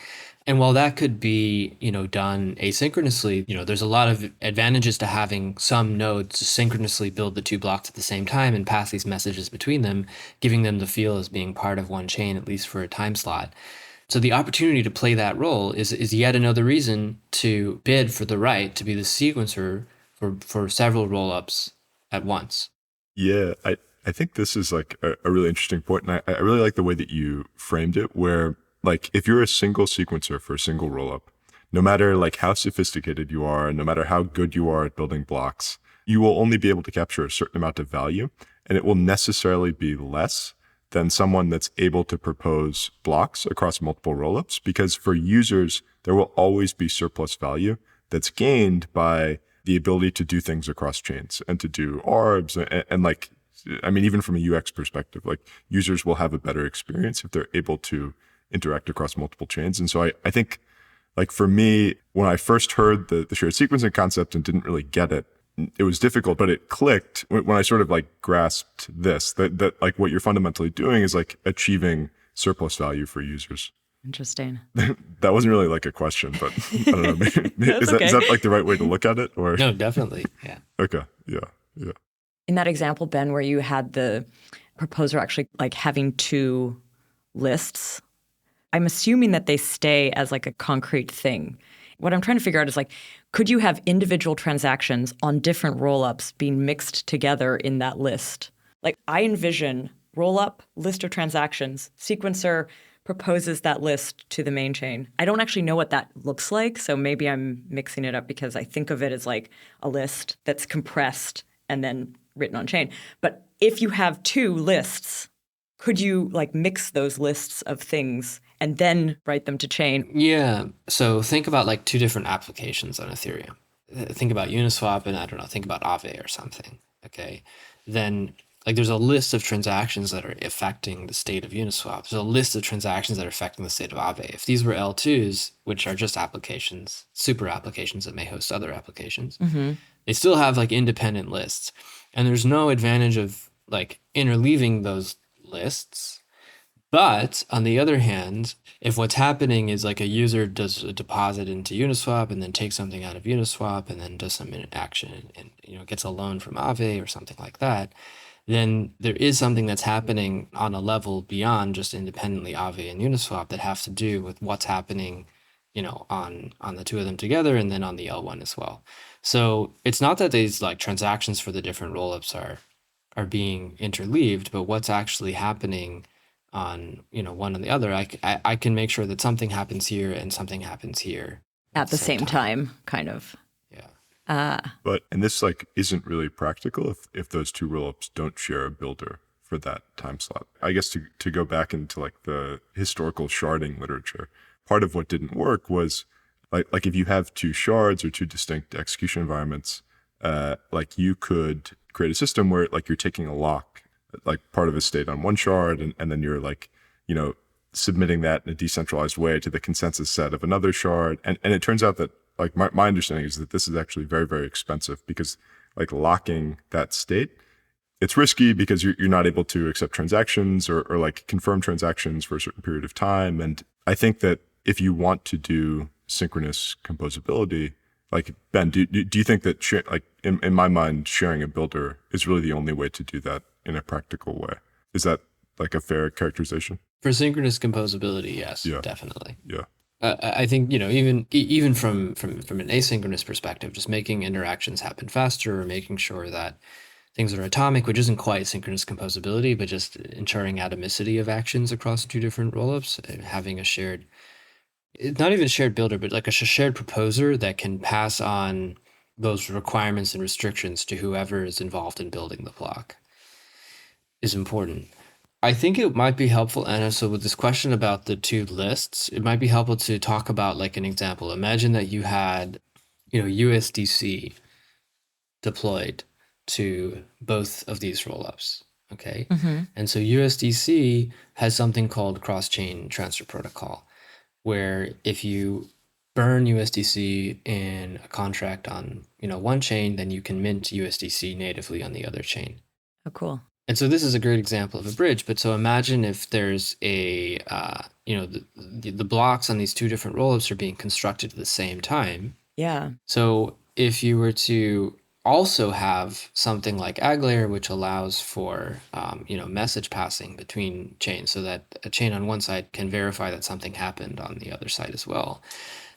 And while that could be, done asynchronously, there's a lot of advantages to having some nodes synchronously build the two blocks at the same time and pass these messages between them, giving them the feel as being part of one chain, at least for a time slot. So the opportunity to play that role is yet another reason to bid for the right to be the sequencer for several rollups at once. Yeah, I think this is like a really interesting point, and I really like the way that you framed it, where like if you're a single sequencer for a single rollup, no matter like how sophisticated you are, no matter how good you are at building blocks, you will only be able to capture a certain amount of value, and it will necessarily be less than someone that's able to propose blocks across multiple rollups, because for users, there will always be surplus value that's gained by the ability to do things across chains and to do ARBs and like, I mean, even from a UX perspective, like users will have a better experience if they're able to interact across multiple chains. And so I think like for me, when I first heard the shared sequencing concept and didn't really get it, it was difficult, but it clicked when I sort of like grasped this, that like what you're fundamentally doing is like achieving surplus value for users. Interesting. That wasn't really like a question, but I don't know. Is that like the right way to look at it? Or no, definitely. Yeah. Okay. Yeah. In that example, Ben, where you had the proposer actually like having two lists, I'm assuming that they stay as like a concrete thing. What I'm trying to figure out is like, could you have individual transactions on different rollups being mixed together in that list? Like I envision rollup, list of transactions, sequencer proposes that list to the main chain. I don't actually know what that looks like, so maybe I'm mixing it up because I think of it as like a list that's compressed and then written on chain. But if you have two lists, could you like mix those lists of things and then write them to chain? Yeah. So think about like two different applications on Ethereum. Think about Uniswap and I don't know, think about Aave or something. Okay. Then like there's a list of transactions that are affecting the state of Uniswap. There's a list of transactions that are affecting the state of Aave. If these were L2s, which are just applications, super applications that may host other applications, they still have like independent lists. And there's no advantage of like interleaving those lists. But on the other hand, if what's happening is like a user does a deposit into Uniswap and then takes something out of Uniswap and then does some action and gets a loan from Aave or something like that, then there is something that's happening on a level beyond just independently Aave and Uniswap that have to do with what's happening, on the two of them together and then on the L1 as well. So it's not that these like transactions for the different rollups are being interleaved, but what's actually happening on one and the other. I can make sure that something happens here and something happens here At the same time, kind of. But and this like isn't really practical if those two rollups don't share a builder for that time slot. I guess to go back into like the historical sharding literature, part of what didn't work was like if you have two shards or two distinct execution environments, like you could create a system where like you're taking a lock, like part of a state on one shard, and then you're like, submitting that in a decentralized way to the consensus set of another shard. And it turns out that like my understanding is that this is actually very, very expensive because like locking that state, it's risky because you're not able to accept transactions or like confirm transactions for a certain period of time. And I think that if you want to do synchronous composability, like Ben, do you think that like in my mind, sharing a builder is really the only way to do that in a practical way? Is that like a fair characterization? For synchronous composability, yes, Yeah. definitely. Yeah. I think even from an asynchronous perspective, just making interactions happen faster or making sure that things are atomic, which isn't quite synchronous composability, but just ensuring atomicity of actions across two different rollups, having a shared, not even shared builder, but like a shared proposer that can pass on those requirements and restrictions to whoever is involved in building the block is important. I think it might be helpful, Anna, so with this question about the two lists, it might be helpful to talk about like an example. Imagine that you had, USDC deployed to both of these rollups. Okay. And so USDC has something called cross-chain transfer protocol, where if you burn USDC in a contract on, one chain, then you can mint USDC natively on the other chain. Oh, cool. And so this is a great example of a bridge. But so imagine if there's the blocks on these two different rollups are being constructed at the same time. Yeah. So if you were to also have something like AgLayer, which allows for message passing between chains, so that a chain on one side can verify that something happened on the other side as well,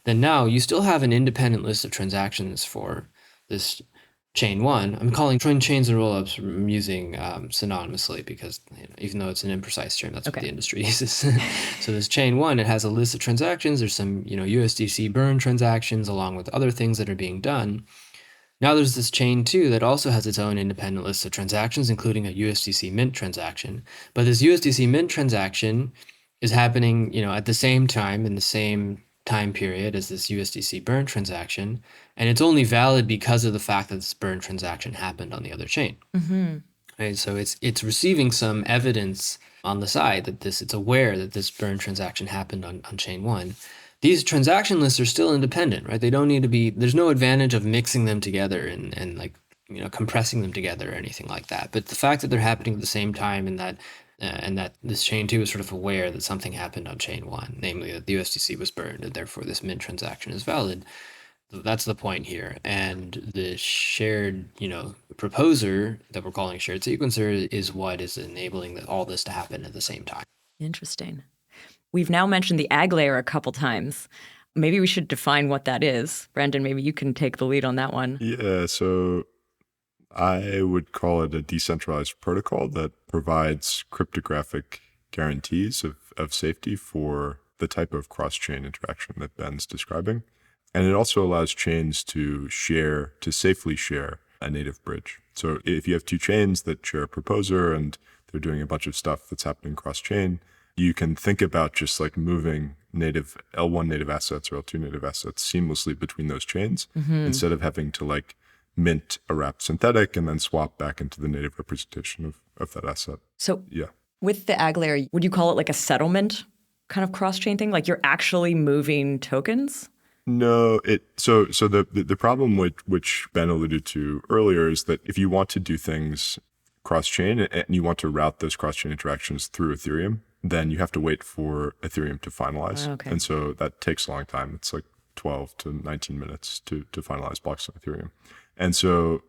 then now you still have an independent list of transactions for this chain one. I'm calling chains and rollups. I'm using synonymously because even though it's an imprecise term, that's what the industry uses. So this chain one, it has a list of transactions. There's some USDC burn transactions along with other things that are being done. Now there's this chain two that also has its own independent list of transactions, including a USDC mint transaction. But this USDC mint transaction is happening, at the same time in the same time period as this USDC burn transaction, and it's only valid because of the fact that this burn transaction happened on the other chain. Right? So it's receiving some evidence on the side that it's aware that this burn transaction happened on chain one. These transaction lists are still independent, right? They don't need to be, there's no advantage of mixing them together and like, compressing them together or anything like that. But the fact that they're happening at the same time and that this chain two is sort of aware that something happened on chain one, namely that the USDC was burned and therefore this mint transaction is valid. That's the point here. And the shared, proposer that we're calling shared sequencer is what is enabling all this to happen at the same time. Interesting. We've now mentioned the AgLayer a couple times. Maybe we should define what that is. Brendan, maybe you can take the lead on that one. Yeah, so I would call it a decentralized protocol that provides cryptographic guarantees of safety for the type of cross-chain interaction that Ben's describing. And it also allows chains to safely share a native bridge. So if you have two chains that share a proposer and they're doing a bunch of stuff that's happening cross-chain, you can think about just like moving native L1 native assets or L2 native assets seamlessly between those chains instead of having to like mint a wrapped synthetic and then swap back into the native representation of that asset. So yeah, with the AgLayer, would you call it like a settlement kind of cross-chain thing? Like you're actually moving tokens? No, so the problem which Ben alluded to earlier is that if you want to do things cross-chain and you want to route those cross-chain interactions through Ethereum, then you have to wait for Ethereum to finalize. Okay. And so that takes a long time. It's like 12 to 19 minutes to finalize blocks on Ethereum. And so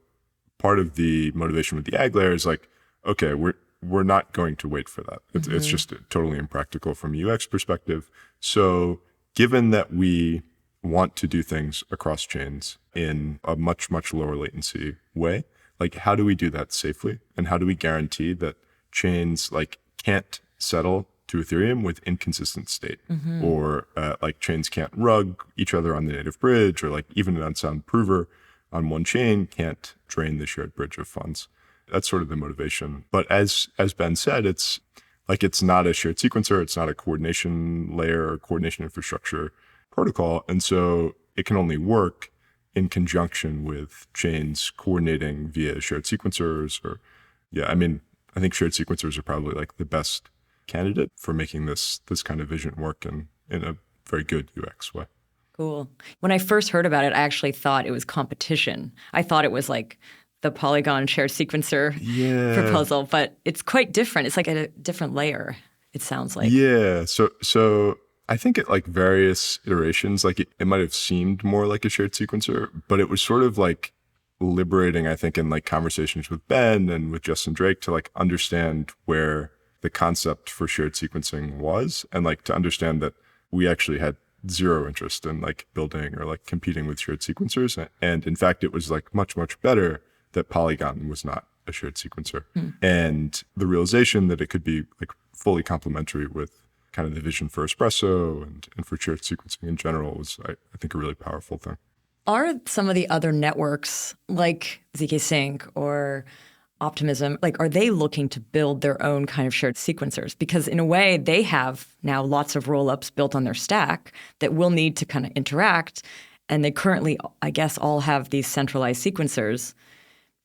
part of the motivation with the AgLayer is like, okay, we're not going to wait for that. It's just totally impractical from a UX perspective. So given that we want to do things across chains in a much, much lower latency way, like how do we do that safely? And how do we guarantee that chains like can't settle to Ethereum with inconsistent state or like chains can't rug each other on the native bridge, or like even an unsound prover on one chain can't drain the shared bridge of funds. That's sort of the motivation. But as Ben said, it's not a shared sequencer. It's not a coordination layer or coordination infrastructure protocol. And so it can only work in conjunction with chains coordinating via shared sequencers I think shared sequencers are probably like the best candidate for making this kind of vision work in a very good UX way. Cool. When I first heard about it, I actually thought it was competition. I thought it was like the Polygon shared sequencer proposal, but it's quite different. It's like a different layer, it sounds like. Yeah. So I think at like various iterations, like it might have seemed more like a shared sequencer, but it was sort of like liberating, I think, in like conversations with Ben and with Justin Drake to like understand where the concept for shared sequencing was, and like to understand that we actually had zero interest in like building or like competing with shared sequencers. And in fact, it was like much, much better that Polygon was not a shared sequencer. And the realization that it could be like fully complementary with kind of the vision for Espresso and for shared sequencing in general was, I think, a really powerful thing. Are some of the other networks like ZK Sync or Optimism, like, are they looking to build their own kind of shared sequencers? Because in a way, they have now lots of rollups built on their stack that will need to kind of interact. And they currently, I guess, all have these centralized sequencers.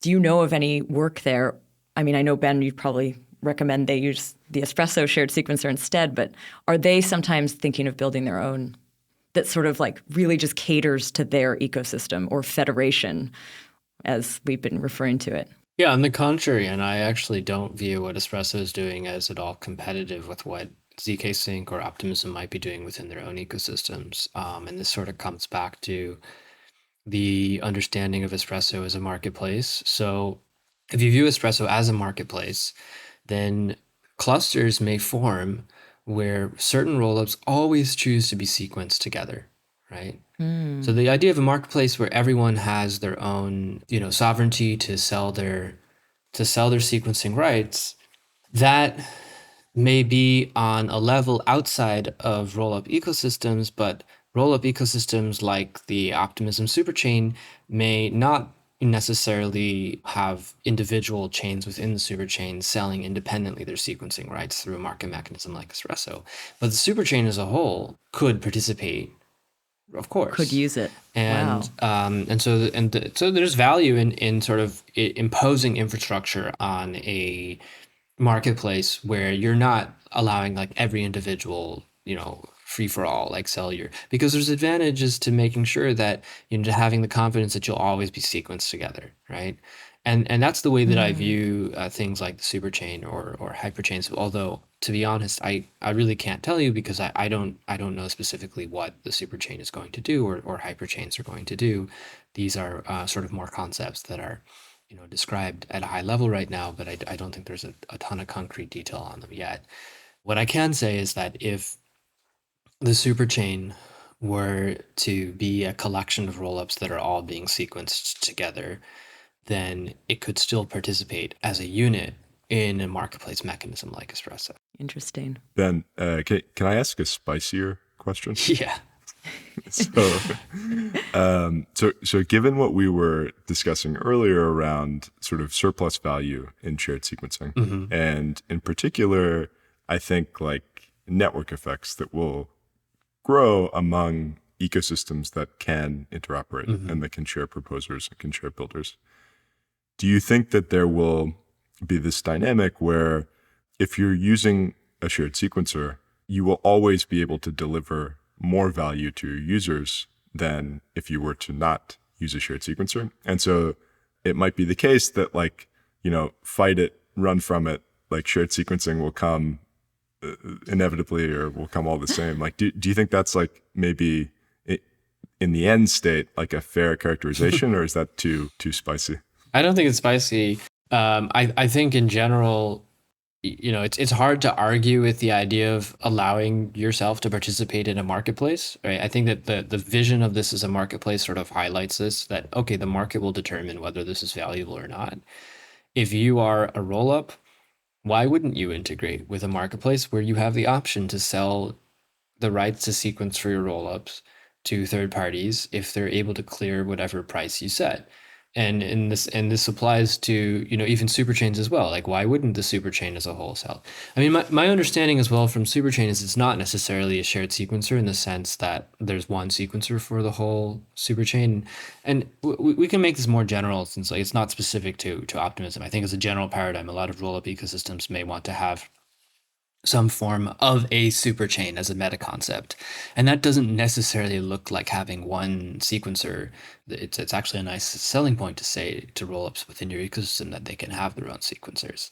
Do you know of any work there I mean, I know, Ben, you'd probably recommend they use the Espresso shared sequencer instead, but are they sometimes thinking of building their own that sort of like really just caters to their ecosystem or federation, as we've been referring to it? Yeah, on the contrary, and I actually don't view what Espresso is doing as at all competitive with what ZK Sync or Optimism might be doing within their own ecosystems. And this sort of comes back to the understanding of Espresso as a marketplace. So if you view Espresso as a marketplace, then clusters may form where certain rollups always choose to be sequenced together, right? So the idea of a marketplace where everyone has their own, sovereignty to sell their sequencing rights, that may be on a level outside of rollup ecosystems, but rollup ecosystems like the Optimism superchain may not necessarily have individual chains within the superchain selling independently their sequencing rights through a market mechanism like Espresso. But the superchain as a whole could participate, of course, Could use it. and Wow. so there's value in sort of imposing infrastructure on a marketplace where you're not allowing like every individual, free for all, like sell your, because there's advantages to making sure that, to having the confidence that you'll always be sequenced together, right? And that's the way that I view things like the superchain or hyperchains. Although, to be honest, I really can't tell you because I don't know specifically what the superchain is going to do or hyperchains are going to do. These are sort of more concepts that are described at a high level right now, but I don't think there's a ton of concrete detail on them yet. What I can say is that if the superchain were to be a collection of rollups that are all being sequenced together, then it could still participate as a unit in a marketplace mechanism like Espresso. Interesting. Ben, can I ask a spicier question? Yeah. So given what we were discussing earlier around sort of surplus value in shared sequencing, and in particular, I think like network effects that will grow among ecosystems that can interoperate and that can share proposers and can share builders. Do you think that there will be this dynamic where if you're using a shared sequencer, you will always be able to deliver more value to your users than if you were to not use a shared sequencer? And so it might be the case that like, fight it, run from it, like shared sequencing will come inevitably or will come all the same. Like, do you think that's like maybe in the end state, like a fair characterization, or is that too spicy? I don't think it's spicy. I think in general, it's hard to argue with the idea of allowing yourself to participate in a marketplace, right? I think that the vision of this as a marketplace sort of highlights this, that, okay, the market will determine whether this is valuable or not. If you are a roll-up, why wouldn't you integrate with a marketplace where you have the option to sell the rights to sequence for your roll-ups to third parties if they're able to clear whatever price you set? And this applies to, even superchains as well. Like, why wouldn't the superchain as a whole sell? I mean, my understanding as well from superchain is it's not necessarily a shared sequencer in the sense that there's one sequencer for the whole superchain. And we can make this more general since like it's not specific to Optimism. I think as a general paradigm, a lot of roll-up ecosystems may want to have some form of a superchain as a meta concept. And that doesn't necessarily look like having one sequencer. It's actually a nice selling point to say to rollups within your ecosystem that they can have their own sequencers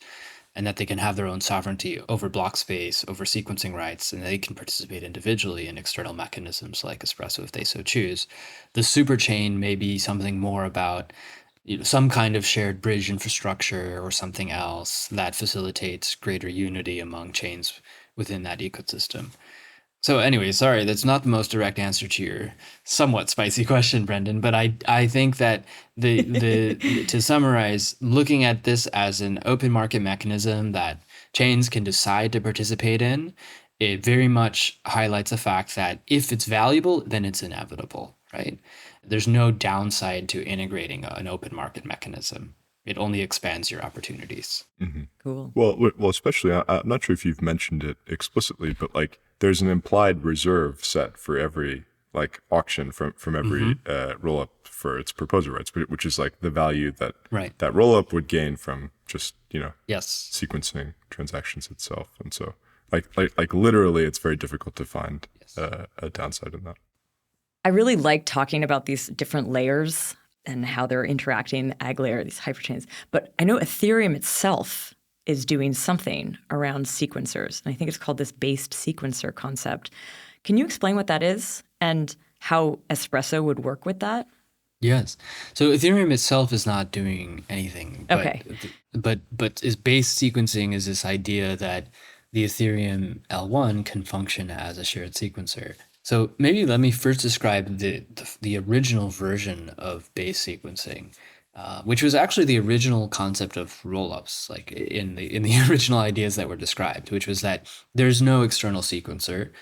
and that they can have their own sovereignty over block space, over sequencing rights, and they can participate individually in external mechanisms like Espresso if they so choose. The superchain may be something more about some kind of shared bridge infrastructure or something else that facilitates greater unity among chains within that ecosystem. So anyway, sorry, that's not the most direct answer to your somewhat spicy question, Brendan, but I think that the to summarize, looking at this as an open market mechanism that chains can decide to participate in, it very much highlights the fact that if it's valuable, then it's inevitable, right? There's no downside to integrating an open market mechanism. It only expands your opportunities. Mm-hmm. Cool. Well, especially, I'm not sure if you've mentioned it explicitly, but like there's an implied reserve set for every like auction from every roll up for its proposer rights, which is like the value that Right. that rollup would gain from just, Yes. sequencing transactions itself. And so like literally it's very difficult to find a downside in that. I really like talking about these different layers and how they're interacting, the ag layer, these hyperchains. But I know Ethereum itself is doing something around sequencers. And I think it's called this based sequencer concept. Can you explain what that is and how Espresso would work with that? Yes. So Ethereum itself is not doing anything. Okay. But is base sequencing is this idea that the Ethereum L1 can function as a shared sequencer. So maybe let me first describe the original version of base sequencing, which was actually the original concept of rollups, like in the original ideas that were described, which was that there's no external sequencer.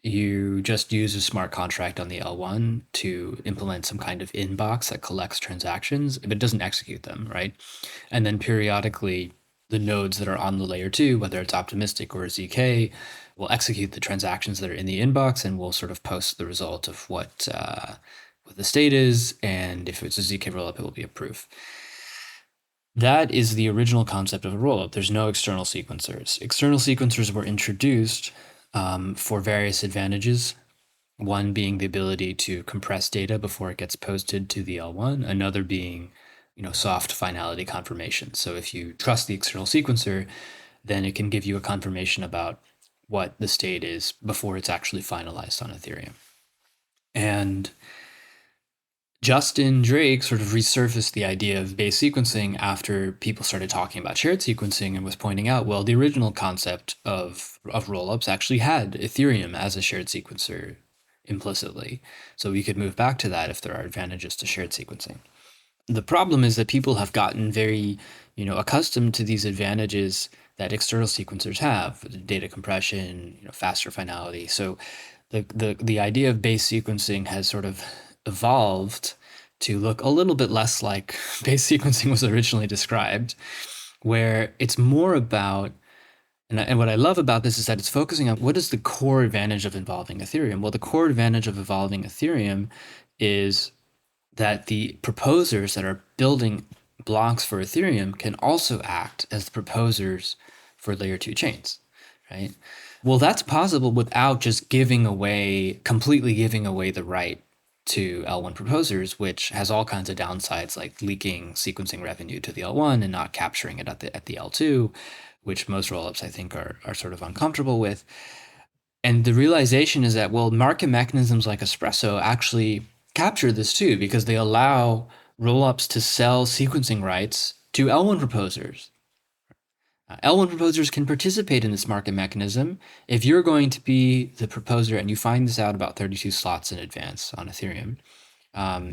You just use a smart contract on the L1 to implement some kind of inbox that collects transactions, but doesn't execute them, right? And then periodically, the nodes that are on the layer 2, whether it's optimistic or ZK, will execute the transactions that are in the inbox and will sort of post the result of what the state is. And if it's a ZK rollup, it will be a proof. That is the original concept of a rollup. There's no external sequencers. External sequencers were introduced for various advantages. One being the ability to compress data before it gets posted to the L1. Another being, soft finality confirmation. So if you trust the external sequencer, then it can give you a confirmation about what the state is before it's actually finalized on Ethereum. And Justin Drake sort of resurfaced the idea of base sequencing after people started talking about shared sequencing and was pointing out, well, the original concept of rollups actually had Ethereum as a shared sequencer implicitly. So we could move back to that if there are advantages to shared sequencing. The problem is that people have gotten very, accustomed to these advantages that external sequencers have, data compression, faster finality. So the idea of base sequencing has sort of evolved to look a little bit less like base sequencing was originally described, where it's more about, and what I love about this is that it's focusing on what is the core advantage of involving Ethereum. Well, the core advantage of involving Ethereum is that the proposers that are building blocks for Ethereum can also act as the proposers for layer 2 chains, right? Well, that's possible without just completely giving away the right to L1 proposers, which has all kinds of downsides like leaking sequencing revenue to the L1 and not capturing it at the L2, which most rollups I think are sort of uncomfortable with. And the realization is that, well, market mechanisms like Espresso actually capture this too, because they allow rollups to sell sequencing rights to L1 proposers. L1 proposers can participate in this market mechanism. If you're going to be the proposer, and you find this out about 32 slots in advance on Ethereum,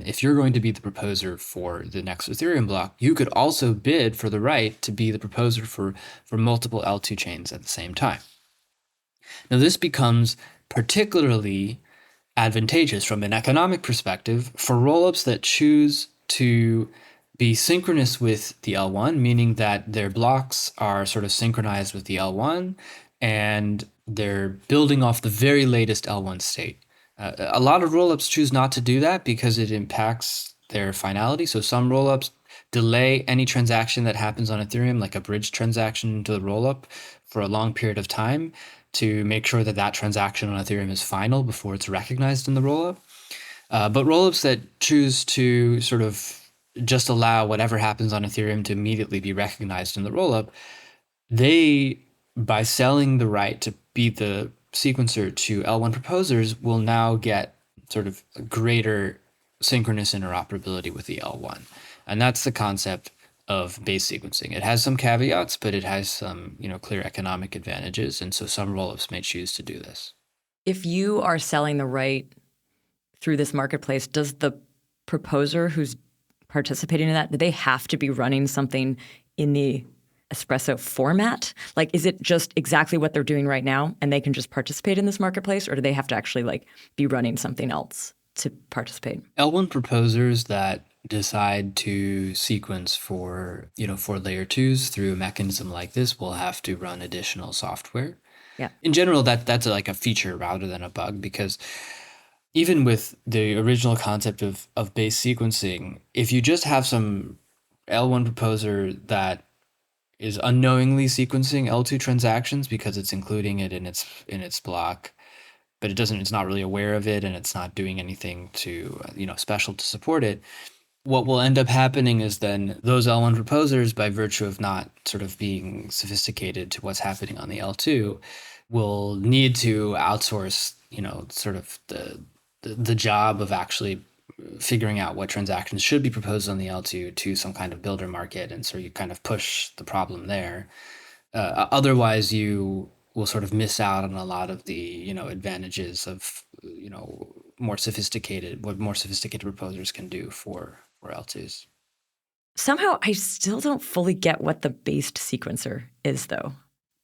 if you're going to be the proposer for the next Ethereum block, you could also bid for the right to be the proposer for multiple L2 chains at the same time. Now, this becomes particularly advantageous from an economic perspective for rollups that choose to be synchronous with the L1, meaning that their blocks are sort of synchronized with the L1 and they're building off the very latest L1 state. A lot of rollups choose not to do that because it impacts their finality. So some rollups delay any transaction that happens on Ethereum, like a bridge transaction to the rollup, for a long period of time to make sure that transaction on Ethereum is final before it's recognized in the rollup. But rollups that choose to sort of just allow whatever happens on Ethereum to immediately be recognized in the rollup, they, by selling the right to be the sequencer to L1 proposers, will now get sort of greater synchronous interoperability with the L1. And that's the concept of base sequencing. It has some caveats, but it has some, clear economic advantages. And so some rollups may choose to do this. If you are selling the right through this marketplace, does the proposer who's participating in that, do they have to be running something in the Espresso format? Like, is it just exactly what they're doing right now and they can just participate in this marketplace, or do they have to actually be running something else to participate? L1 proposers that decide to sequence for layer 2s through a mechanism like this will have to run additional software. Yeah. In general, that's like a feature rather than a bug, because even with the original concept of base sequencing, if you just have some L1 proposer that is unknowingly sequencing L2 transactions because it's including it in its block, but it's not really aware of it, and it's not doing anything to special to support it. What will end up happening is then those L1 proposers, by virtue of not sort of being sophisticated to what's happening on the L2, will need to outsource, sort of the job of actually figuring out what transactions should be proposed on the L2 to some kind of builder market. And so you kind of push the problem there. Otherwise, you will sort of miss out on a lot of the, advantages of, what more sophisticated proposers can do for L2s. Somehow, I still don't fully get what the based sequencer is, though.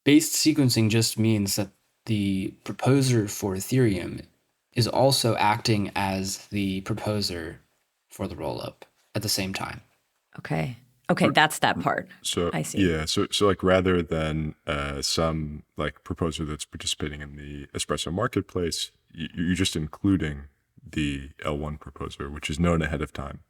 Based sequencing just means that the proposer for Ethereum is also acting as the proposer for the rollup at the same time. Okay, that's that part. So I see. Yeah, so like rather than some like proposer that's participating in the Espresso marketplace, you're just including the L1 proposer, which is known ahead of time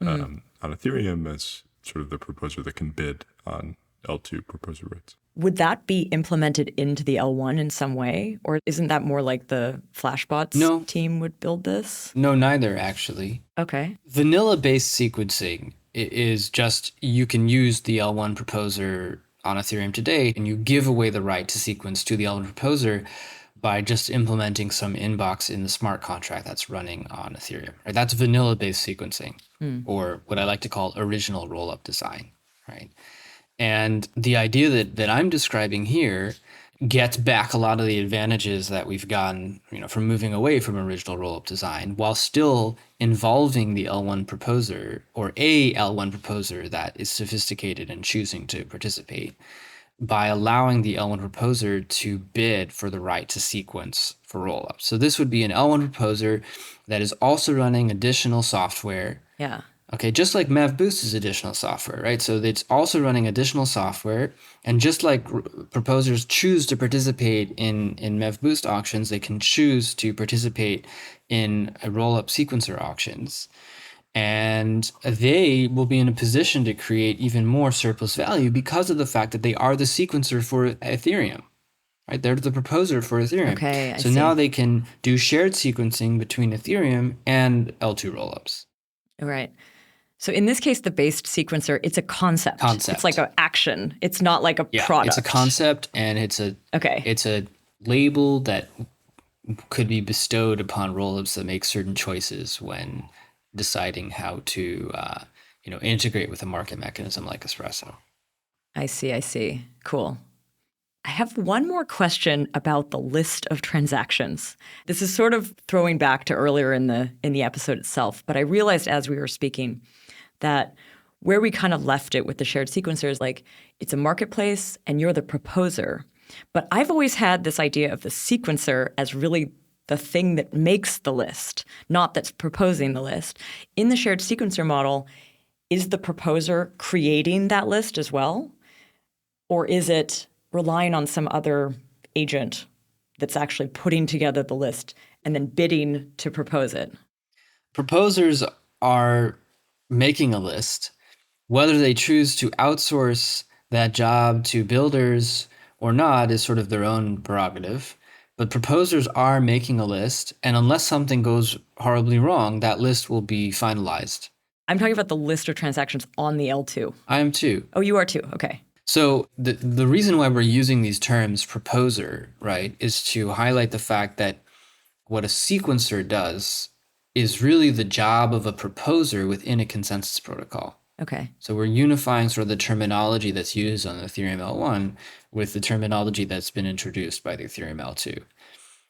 on Ethereum as sort of the proposer that can bid on L2 proposer rates. Would that be implemented into the L1 in some way? Or isn't that more like the Flashbots team would build this? No, neither, actually. Okay. Vanilla-based sequencing is just you can use the L1 proposer on Ethereum today, and you give away the right to sequence to the L1 proposer by just implementing some inbox in the smart contract that's running on Ethereum. Right? That's vanilla-based sequencing, or what I like to call original rollup design, right? And the idea that I'm describing here gets back a lot of the advantages that we've gotten, from moving away from original rollup design, while still involving the L1 proposer or a L1 proposer that is sophisticated and choosing to participate, by allowing the L1 proposer to bid for the right to sequence for rollup. So this would be an L1 proposer that is also running additional software. Yeah. Okay, just like MEV-Boost is additional software, right? So it's also running additional software. And just like proposers choose to participate in MEV-Boost auctions, they can choose to participate in a rollup sequencer auctions. And they will be in a position to create even more surplus value because of the fact that they are the sequencer for Ethereum, right? They're the proposer for Ethereum. Okay, I so see. now they can do shared sequencing between Ethereum and L2 rollups. Right. So in this case, the based sequencer, it's a concept. It's like an action. It's not like a product. It's a concept, and it's a label that could be bestowed upon rollups that make certain choices when deciding how to integrate with a market mechanism like Espresso. I see. Cool. I have one more question about the list of transactions. This is sort of throwing back to earlier in the episode itself, but I realized as we were speaking that where we kind of left it with the shared sequencer is like it's a marketplace and you're the proposer. But I've always had this idea of the sequencer as really the thing that makes the list, not that's proposing the list. In the shared sequencer model, is the proposer creating that list as well? Or is it relying on some other agent that's actually putting together the list and then bidding to propose it? Proposers are making a list. Whether they choose to outsource that job to builders or not is sort of their own prerogative. But proposers are making a list, and unless something goes horribly wrong, that list will be finalized. I'm talking about the list of transactions on the L2. I am too. Oh, you are too. Okay. So the reason why we're using these terms proposer, right, is to highlight the fact that what a sequencer does is really the job of a proposer within a consensus protocol. Okay. So we're unifying sort of the terminology that's used on the Ethereum L1 with the terminology that's been introduced by the Ethereum L2.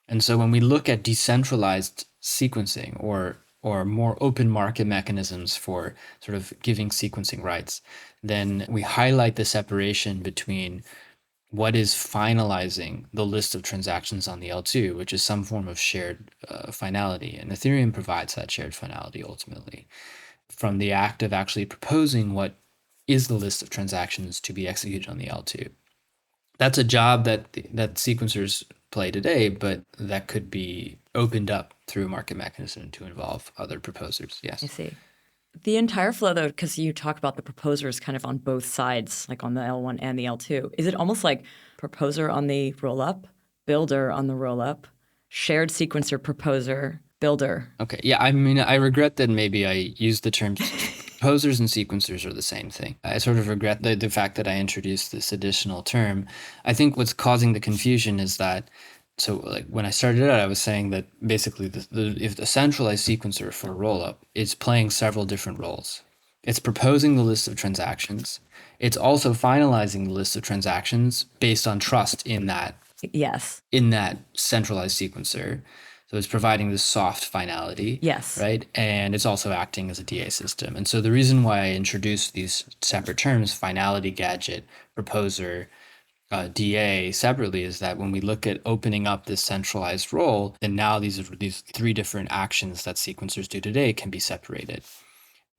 And so when we look at decentralized sequencing or more open market mechanisms for sort of giving sequencing rights, then we highlight the separation between what is finalizing the list of transactions on the L2, which is some form of shared finality. And Ethereum provides that shared finality ultimately, from the act of actually proposing what is the list of transactions to be executed on the L2. That's a job that sequencers play today, but that could be opened up through a market mechanism to involve other proposers. Yes. I see. The entire flow, though, because you talk about the proposers kind of on both sides, like on the L1 and the L2, is it almost like proposer on the roll-up, builder on the roll-up, shared sequencer, proposer, builder? Okay. Yeah. I mean, I regret that maybe I used the terms proposers and sequencers are the same thing. I sort of regret the fact that I introduced this additional term. I think what's causing the confusion is that, so like when I started out, I was saying that basically if the centralized sequencer for a rollup is playing several different roles. It's proposing the list of transactions. It's also finalizing the list of transactions based on trust in that Yes. centralized sequencer. So it's providing this soft finality. Yes. Right. And it's also acting as a DA system. And so the reason why I introduced these separate terms, finality gadget, proposer, DA separately, is that when we look at opening up this centralized role, then now these three different actions that sequencers do today can be separated.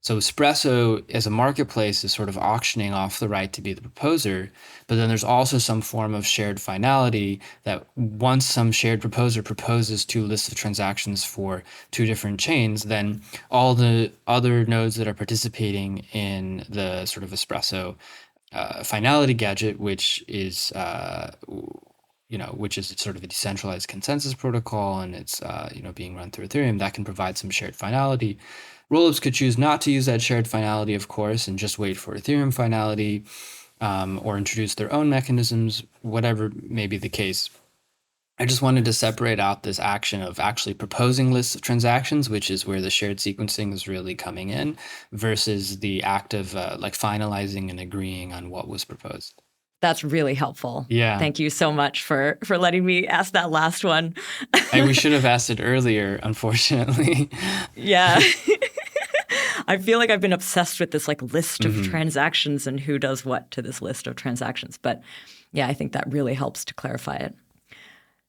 So Espresso as a marketplace is sort of auctioning off the right to be the proposer, but then there's also some form of shared finality that once some shared proposer proposes two lists of transactions for two different chains, then all the other nodes that are participating in the sort of Espresso finality gadget, which is which is sort of a decentralized consensus protocol, and it's being run through Ethereum, that can provide some shared finality. Rollups could choose not to use that shared finality, of course, and just wait for Ethereum finality, or introduce their own mechanisms, whatever may be the case. I just wanted to separate out this action of actually proposing lists of transactions, which is where the shared sequencing is really coming in, versus the act of finalizing and agreeing on what was proposed. That's really helpful. Yeah. Thank you so much for letting me ask that last one. We should have asked it earlier, unfortunately. Yeah. I feel like I've been obsessed with this list of transactions and who does what to this list of transactions. But yeah, I think that really helps to clarify it.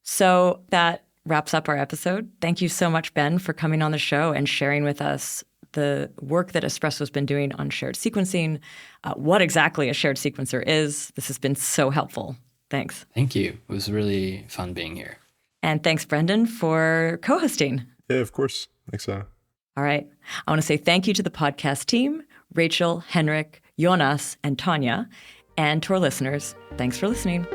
So that wraps up our episode. Thank you so much, Ben, for coming on the show and sharing with us the work that Espresso's been doing on shared sequencing, what exactly a shared sequencer is. This has been so helpful. Thanks. Thank you. It was really fun being here. And thanks, Brendan, for co-hosting. Yeah, of course. Thanks, Anna. All right. I want to say thank you to the podcast team, Rachel, Henrik, Jonas, and Tanya, and to our listeners. Thanks for listening.